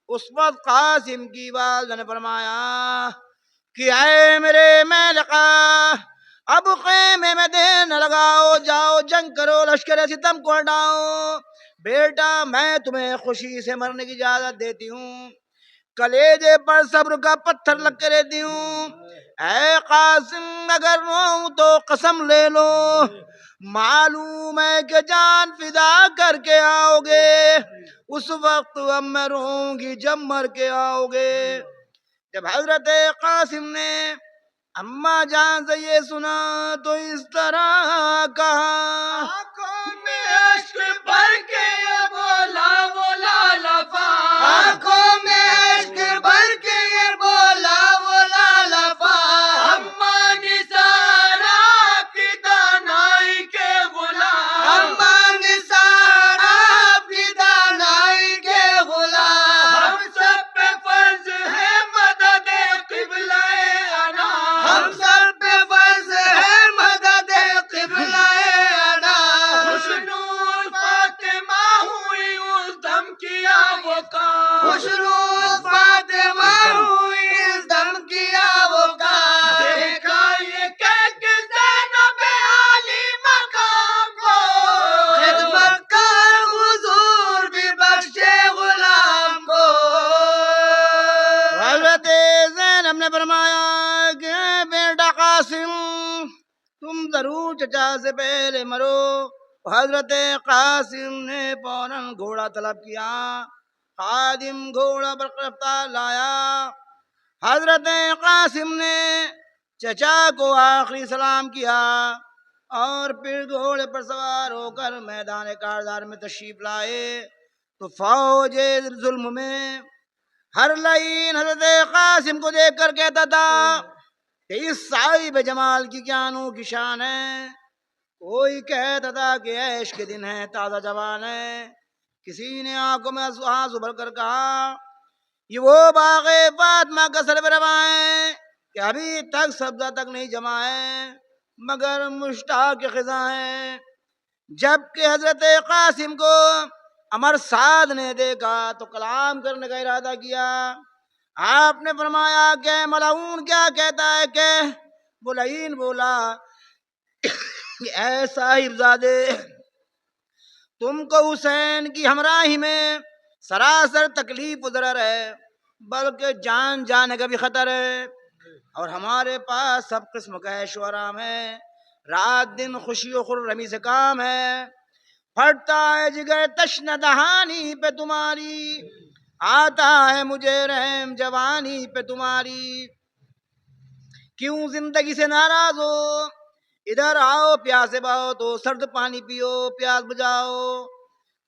اس وقت قاسم کی والدہ نے فرمایا کہ اے میرے ملکہ اب خیمے میں دیر نہ لگاؤ، جاؤ جنگ کرو، لشکر ستم کو ہٹاؤ، بیٹا میں تمہیں خوشی سے مرنے کی اجازت دیتی ہوں، کلیجے پر صبر کا پتھر لگ کے رہتی ہوں، اے قاسم اگر روؤں تو قسم لے لو، معلوم ہے کہ جان فدا کر کے آؤ گے، اس وقت اب میں روؤں گی جب مر کے آؤ گے۔ جب حضرت قاسم نے اماں جان سے یہ سنا تو اس طرح کہا، آنکھوں میں اشک بھر کے بولا بولا لفا، آنکھوں میں اشک بھر کے بولا بولا لفا، اماں نثارا کی دانائی کے غلام، اماں نثارا کی دانائی کے غلام، ہم سب پہ فرض ہے مدد قبلہ انا، ہم سب پہ فرض ہے مدد قبلہ انا، خوشنور فاطمہ ہوئی اس دم کیا وہ کام، خوشنور فاطمہ ہوئی اس دم کیا وہ کام، دیکھا یہ کہہ کے زینب عالی مقام کو، خدمت کا حضور بھی بخشے غلام کو۔ حضرت زینب نے فرمایا کہ بیٹا قاسم تم ضرور چچا سے پہلے مرو۔ حضرت قاسم نے فوراً گھوڑا طلب کیا، خادم گھوڑا برق رفتار لایا، حضرت قاسم نے چچا کو آخری سلام کیا اور پھر گھوڑے پر سوار ہو کر میدان کارزار میں تشریف لائے تو فوج ظلم میں ہر لعین حضرت قاسم کو دیکھ کر کہتا تھا کہ اس صاحب جمال کی کیا انوکھی شان ہے. کوئی کہتا تھا کہ عیش کے دن ہے، تازہ جوان ہے. کسی نے آنکھوں میں آنسو بھر کر کہا یہ وہ باغ فاطمہ کا سرو رواں ہے کہ ابھی تک سبزہ تک نہیں جمع ہے مگر مشتاق خزاں ہے. جبکہ حضرت قاسم کو امر سعد نے دیکھا تو کلام کرنے کا ارادہ کیا. آپ نے فرمایا کہ ملعون کیا کہتا ہے کہ وہ لعین بولا کہ اے صاحب زادے، تم کو حسین کی ہمراہی میں سراسر تکلیف و ضرر ہے، بلکہ جان جانے کا بھی خطر ہے، اور ہمارے پاس سب قسم کا عیش و آرام ہے، رات دن خوشی و خرمی سے کام ہے. پھٹتا ہے جگر تشنہ دہانی پہ تمہاری، آتا ہے مجھے رحم جوانی پہ تمہاری. کیوں زندگی سے ناراض ہو؟ ادھر آؤ پیاسے بہت ہو، سرد پانی پیو پیاس بجاؤ.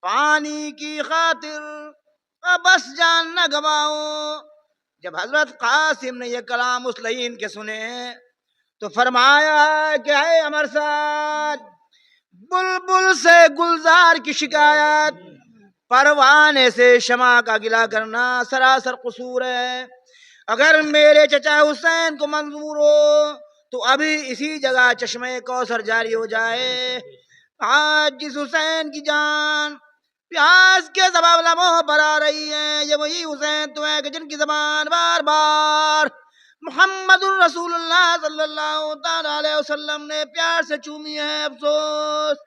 پانی کی خاطر بس جان نہ گواؤ. جب حضرت قاسم نے یہ کلام اس لعین کے سنے تو فرمایا کہ اے امر سعد، بلبل سے گلزار کی شکایت، پروانے سے شمع کا گلہ کرنا سراسر قصور ہے. اگر میرے چچا حسین کو منظور ہو تو ابھی اسی جگہ چشمہ کوثر جاری ہو جائے. آج جس حسین کی جان پیاس کے سبب لبوں پر آ رہی ہے، یہ وہی حسین تو ہے کہ جن کی زبان بار بار محمد الرسول اللہ صلی اللہ تعالی علیہ وسلم نے پیار سے چومی ہے. افسوس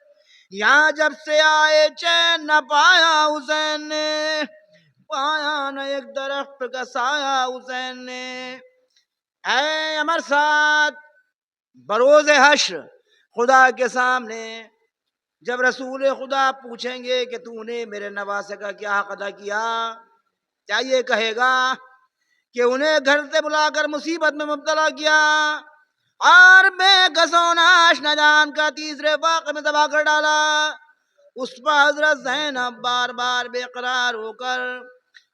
یہاں جب سے آئے چین نہ پایا حسین نے، پایا نہ ایک درخت کا سایہ حسین نے. اے امر سعد، بروز حشر خدا کے سامنے جب رسول خدا پوچھیں گے کہ تو نے میرے نواسے کا کیا حق ادا کیا، کیا یہ کہے گا کہ انہیں گھر سے بلا کر مصیبت میں مبتلا کیا اور بے گسوں ناش ندان کا تیسرے واقعے میں دبا کر ڈالا؟ اس پر حضرت زینب بار بار بے قرار ہو کر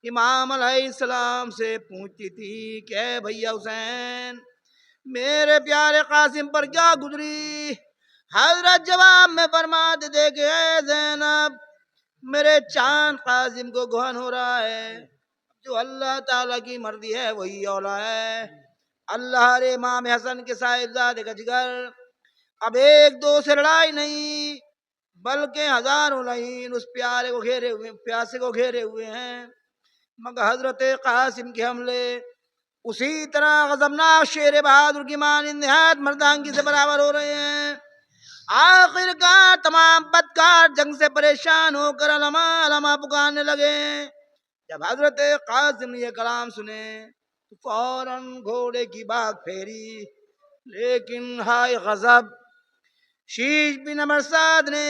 امام علیہ السلام سے پوچھتی تھی کہ اے بھیا حسین، میرے پیارے قاسم پر کیا گزری؟ حضرت جواب میں فرماتے تھے کہ اے زینب، میرے چاند قاسم کو گہن ہو رہا ہے، جو اللہ تعالیٰ کی مرضی ہے وہی اولا ہے. اللہ رے امام حسن کے صاحبزادے کا جگر اب ایک دو سے لڑائی نہیں بلکہ ہزاروں لعین اس پیارے کو گھیرے ہوئے، پیاسے کو گھیرے ہوئے ہیں. مگر حضرت قاسم کے حملے اسی طرح غضبناک شیر بہادر کی مانند نہایت مردانگی سے برابر ہو رہے ہیں. آخر کار تمام بدکار جنگ سے پریشان ہو کر علما علما پکارنے لگے. جب حضرت قاسم نے یہ کلام سنے تو فوراً گھوڑے کی باغ پھیری، لیکن ہائے غضب، شیش بن امر سعد نے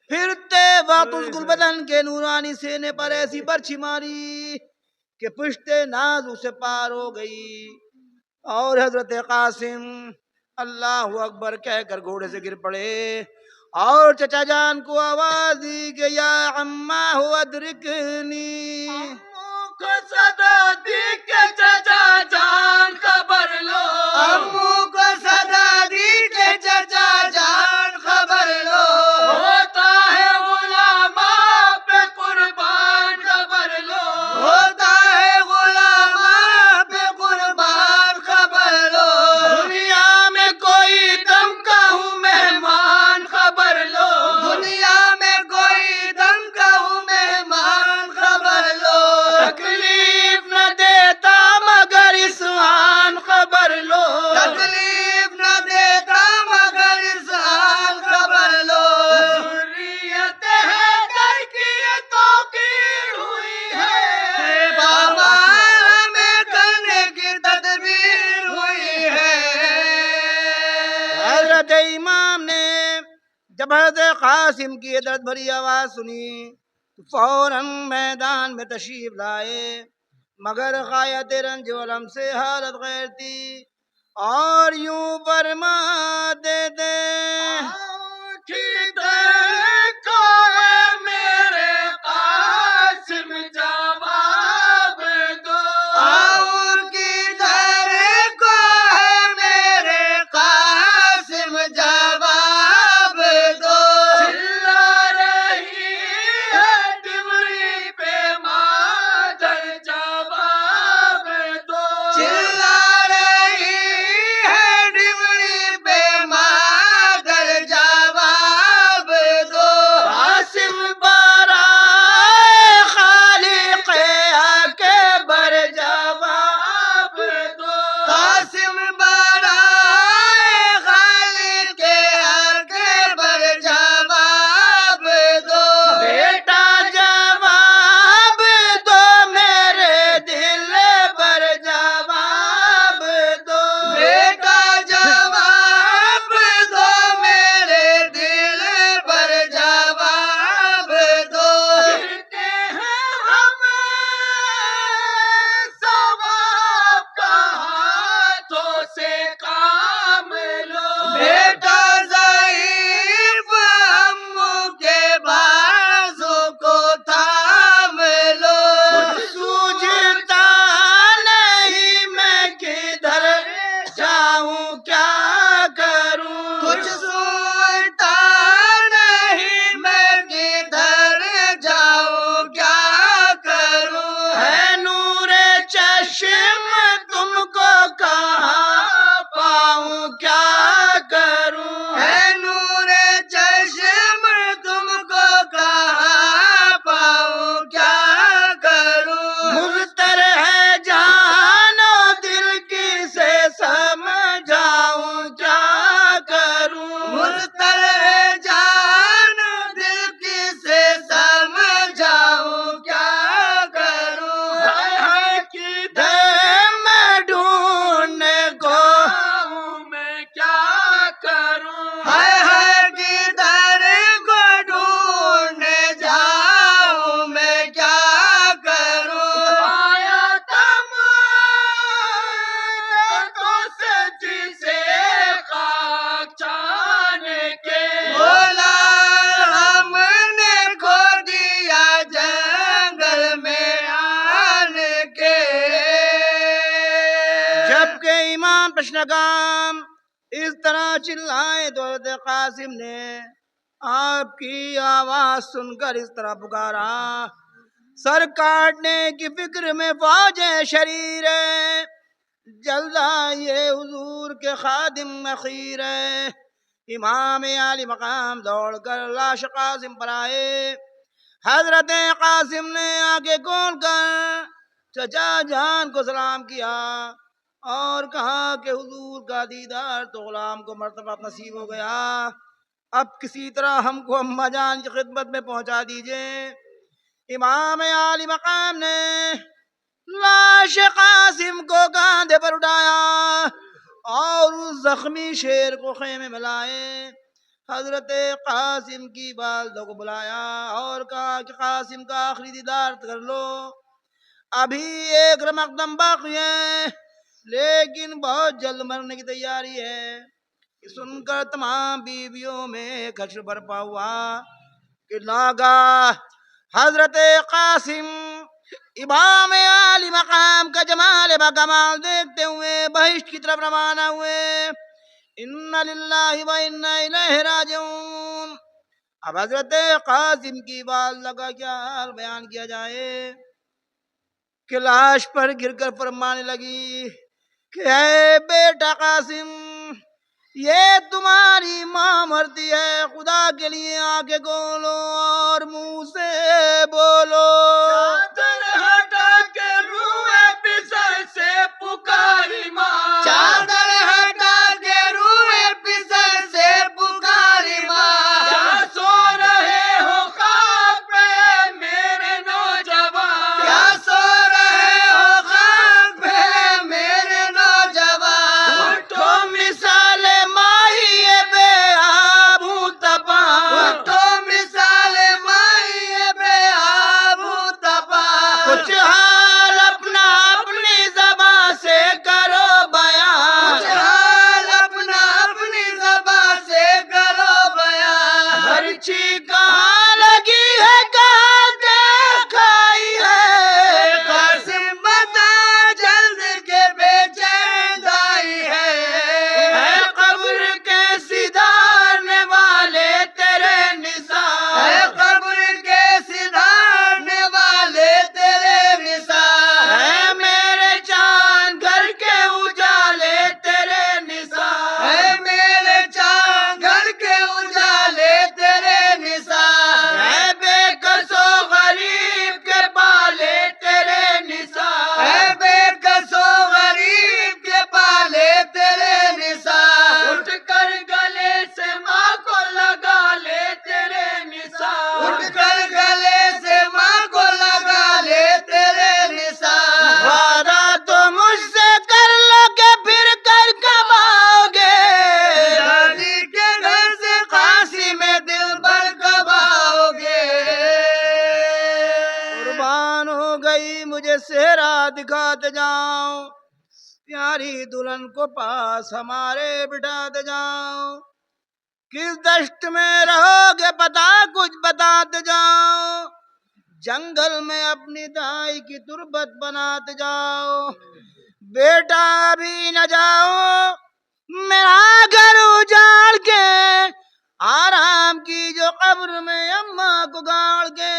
پھرتے وقت اس گلبدن کے نورانی سینے پر ایسی برچھی ماری کہ پشت نازو سے پار ہو گئی، اور حضرت قاسم اللہ اکبر کہہ کر گھوڑے سے گر پڑے اور چچا جان کو آواز دی کہ یا عمہ ہو ادرکنی. کو صدا دی کہ چچا جان خبر لو، امو کو صدا دی کہ چچا جان خبر لو، ہوتا ہے غلاماں پہ قربان خبر لو، ہوتا ہے غلاماں پہ قربان خبر لو. دنیا میں کوئی دم کا ہوں مہمان خبر لو، دنیا میں کوئی دم کا ہوں مہمان خبر لو. تکلیف نہ دیتا مگر اسوان خبر لو، تکلیف نہ دیتا مگر انسان خبر لو. ذریت حیدر کی یہ توقیر ہوئی ہے، بابا ہمیں کرنے کی تدبیر ہوئی ہے. حضرت امام نے جب حضرت قاسم کی یہ درد بھری آواز سنی تو فوراً میدان میں تشریف لائے، مگر غایت رنج و علم سے حالت غیر تھی. اور یوں فرماتے تھے کو میرے قاسم جواب دو اور کدھر کو ہے میرے قاسم جواب دو چلا رہی ہے ڈمری پہ مادر جواب دو چلا رہی ہے ڈمری پہ مادر جواب دو قاسم برائے خالق اکبر جواب دو قاسم برائے خالق اکبر جواب دو بیٹا جواب دو میرے دل پر جواب دو بیٹا جواب دو میرے دل پر جواب دو کرتے ہیں ہم ثواب کا ہاتھوں سے کام لو بیٹا ضعیف ہم کے بازو کو تھام لو سوجھتا نہیں میں کدھر جاؤں کیا کروں کچھ سوچتا نہیں میں کدھر جاؤں کیا کروں ہے نور چشم تم کو کہاں پاؤں کیا کروں ہے نور چشم تم کو کہاں پاؤں کیا کروں مضطر ہے جان و دل کی سے سمجھاؤں کیا کروں مضطر ہے جان و دل کی سے سمجھاؤں کیا کروں ہے کدھر میں ڈھونڈنے کو میں کیا کروں ہے کدھر کو ڈھونڈنے جاؤں میں کیا کروں آیا تم تو سے جسے خاک جانے کے بولا ہم نے کھو دیا جنگل میں آن کے جبکہ امام پشنگام اس طرح چلائے تو حضرت قاسم نے آپ کی آواز سن کر اس طرح پکارا سر کاٹنے کی فکر میں فوجیں شریر ہے جلد آئیے حضور کے خادم اخیر ہے امام عالی مقام دوڑ کر لاش قاسم پر آئے حضرت قاسم نے آنکھیں کھول کر چچا جان کو سلام کیا اور کہا کہ حضور کا دیدار تو غلام کو مرتبہ نصیب ہو گیا اب کسی طرح ہم کو اماں جان کی خدمت میں پہنچا دیجئے امام عالی مقام نے لاش قاسم کو کاندھے پر اٹھایا اور اس زخمی شیر کو خیمے میں لائے حضرت قاسم کی والدہ کو بلایا اور کہا کہ قاسم کا آخری دیدار کر لو ابھی ایک رمقدم باقی ہے لیکن بہت جلد مرنے کی تیاری ہے سن کر تمام بیویوں میں خشر برپا ہوا کہ ناگاہ حضرت قاسم امام عالی مقام کا جمال با کمال دیکھتے ہوئے بہشت کی طرف روانہ ہوئے ان للہ و انا الیہ راجعون اب حضرت قاسم کی والدہ کا کیا حال بیان کیا جائے کہ لاش پر گر کر فرمانے لگی کہ اے بیٹا قاسم یہ تمہاری ماں مرتی ہے خدا کے لیے آنکھیں کھولو اور منہ سے بولو چادر ہٹا کے روئے پسر سے پکاری ماں چادر ہٹا کے روئے پسر سے پکاری ماں کیا سو رہے ہو خواب پہ میرے نوجوان کیا سو رہے ہو خواب پہ میرے نوجوان اٹھو مثال ماہی بے آب تپا تو مثال ماہی بے آب دکھاتے جاؤ، پیاری دلہن کو پاس ہمارے بٹھاتے جاؤ، کس دشت میں رہو گے پتا کچھ بتاتے جاؤ، جنگل میں اپنی دائی کی تربت بناتے جاؤ، بیٹا ابھی نہ جاؤ میرا گھر اجاڑ کے، آرام کی جو قبر میں اماں کو گاڑ کے،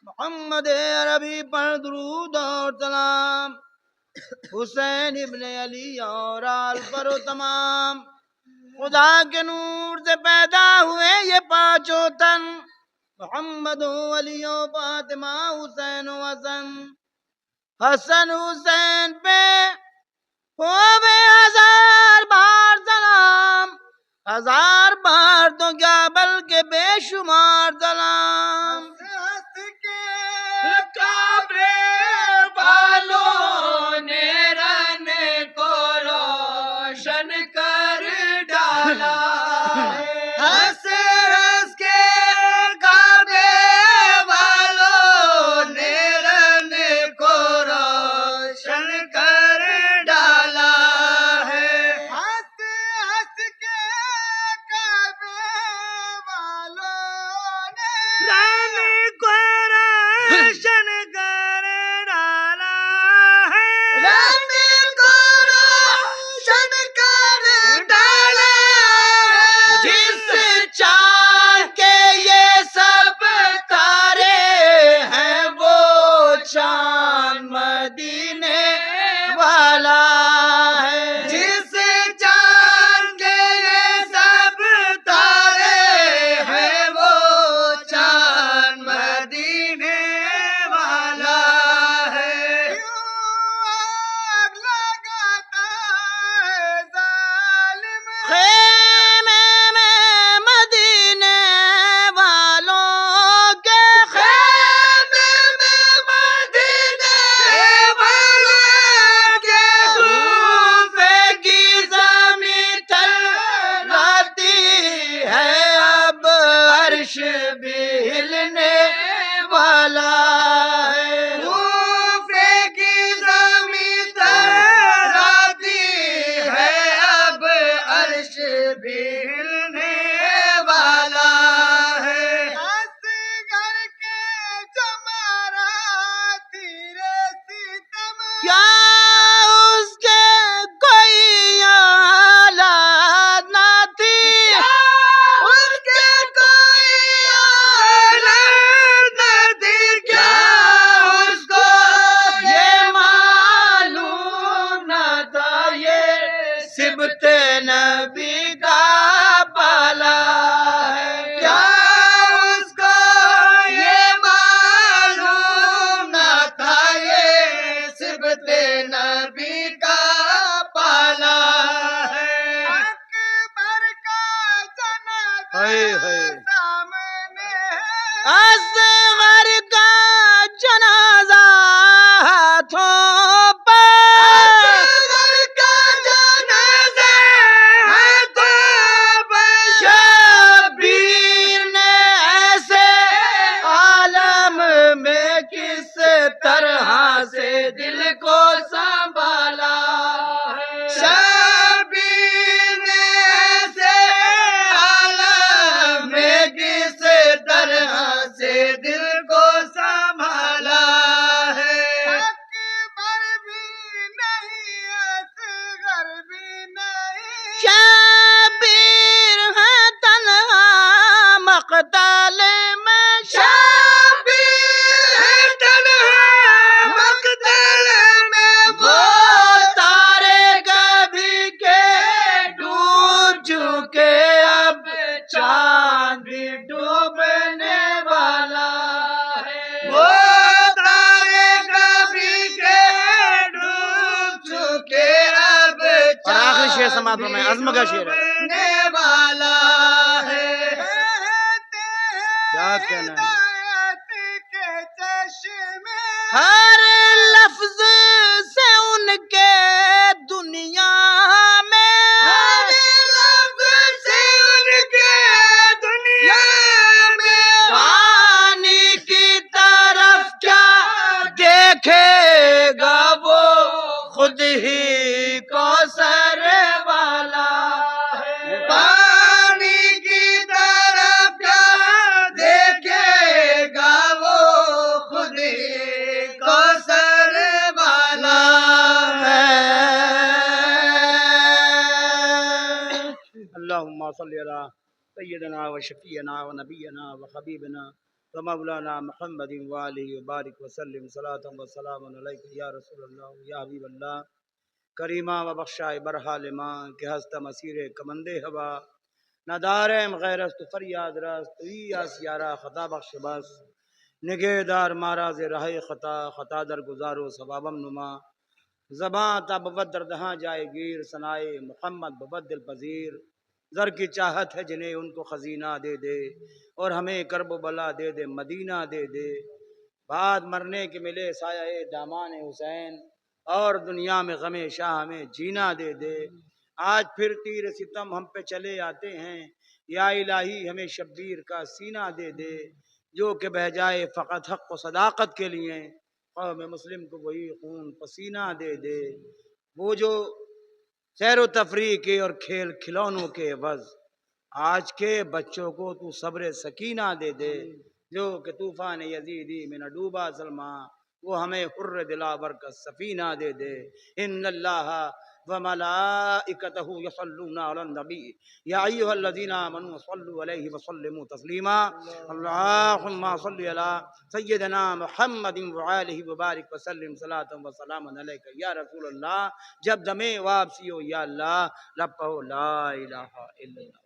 محمد عربی پر درود اور سلام، حسین ابن علی اور آل پر و تمام، خدا کے نور سے پیدا ہوئے یہ پانچوں تن، محمد و علی و فاطمہ حسین و حسن، حسن حسین پہ ہووے ہزار بار سلام، ہزار بار تو کیا بلکہ بے شمار سلام، ہنس کے کعبے والوں نے رن کو روشن کر ڈالا ہے، ہنس ہنس کے کعبے والوں نے رن کو روشن کر ڈالا ہے، ہنس ہنس کے کعبے والوں نے رن کو روشن کر ڈالا ہے، رن کو روشن کر ڈالا ہے، جس چاند کے یہ سب تارے ہیں وہ چاند مدینے والا ہے، جس چاند کے یہ سب تارے ہیں وہ چاند مدینے والا ہے، آگ لگاتا ہے ظالم خیمے میں مدینے والوں کے خیمے میں مدینے والوں کے خوفے کی زمین تھراتی ہے، اب عرش بھی ہلنے والا ہے، خوفے کی زمین تھراتی ہے، اب عرش بھی ہلنے والا ہے، اصغر کے جمارات تیرے ستم کیا اس کے کوئی اولاد نہ تھی، ان کے کوئی اولاد نہ تھی، کیا اس کو یہ معلوم نہ تھا یہ سبت نبی کا پالا ہے، کیا اس کو یہ معلوم نہ تھا یہ سبت نبی کا پالا ہے، اکبر کا جنازہ ہائے ہائے، سامنے ہے، اصغر کا جنازہ ہاتھوں پر، اصغر کا جنازہ ہاتھوں پر، شبیر نے ایسے عالم میں کس طرح سے دل کو سنبھالا ہے، شبیر نے سے عالم میں کس طرح سے دل کو سنبھالا ہے، اکبر بھی نہیں اصغر بھی نہیں، شبیر ہے تنہا مقتل میں، شبیر ہے تنہا مقتل میں، وہ تارے کبھی کے ڈوب چکے اب چاند بھی ڈوبنے والا ہے، وہ تارے کبھی کے ڈوب چکے اب اور آخری شعر سماعت میں عزم کا شعر ہے، ڈوبنے والا ہے، کیا کہنا ہے، ہدایت کے چشمے ہر لفظ سے ان کے دنیا میں، ہر لفظ سے ان کے دنیا میں، پانی کی طرف کیا دیکھے گا صل علی سیدنا و شفیعنا و نبینا و حبیبنا و مولانا محمد وآلہ وبارک وسلم صلاۃ و سلام علیک یا رسول اللہ یا حبیب اللہ کریمہ و بخشائے برحال ماں کہ ہست مسیر کمند ہوا نہ دارم غیرست فریاد رست ای آسیارہ خطا بخش بس نگہ دار ماراز رہ خطا خطا در گزار و ثوابم نما زباں تا بود در دہاں جائے گیر ثنائے محمد بود دل پذیر زر کی چاہت ہے جنہیں ان کو خزینہ دے دے اور ہمیں کرب و بلا دے دے مدینہ دے دے بعد مرنے کے ملے سایہ دامان حسین اور دنیا میں غم شاہ ہمیں جینا دے دے آج پھر تیر ستم ہم پہ چلے آتے ہیں یا الہی ہمیں شبیر کا سینہ دے دے جو کہ بہ جائے فقط حق و صداقت کے لیے قوم مسلم کو وہی خون پسینہ دے دے وہ جو سیر و تفریح کے اور کھیل کھلونوں کے عوض آج کے بچوں کو تو صبر سکینہ دے دے جو کہ طوفان یزیدی میں نہ ڈوبا سلما وہ ہمیں حر دلاور کا سفینہ دے دے ان اللہ وملائکتہ یصلون علی النبی یا ایھا الذین آمنوا صلوا علیہ وسلموا تسلیما اللہم صل علی سیدنا محمد وآلہ وبارک وسلم صلاۃ و سلام علیک یا رسول اللہ جب دم واپسی ہو یا اللہ لب کہو لا الہ الا اللہ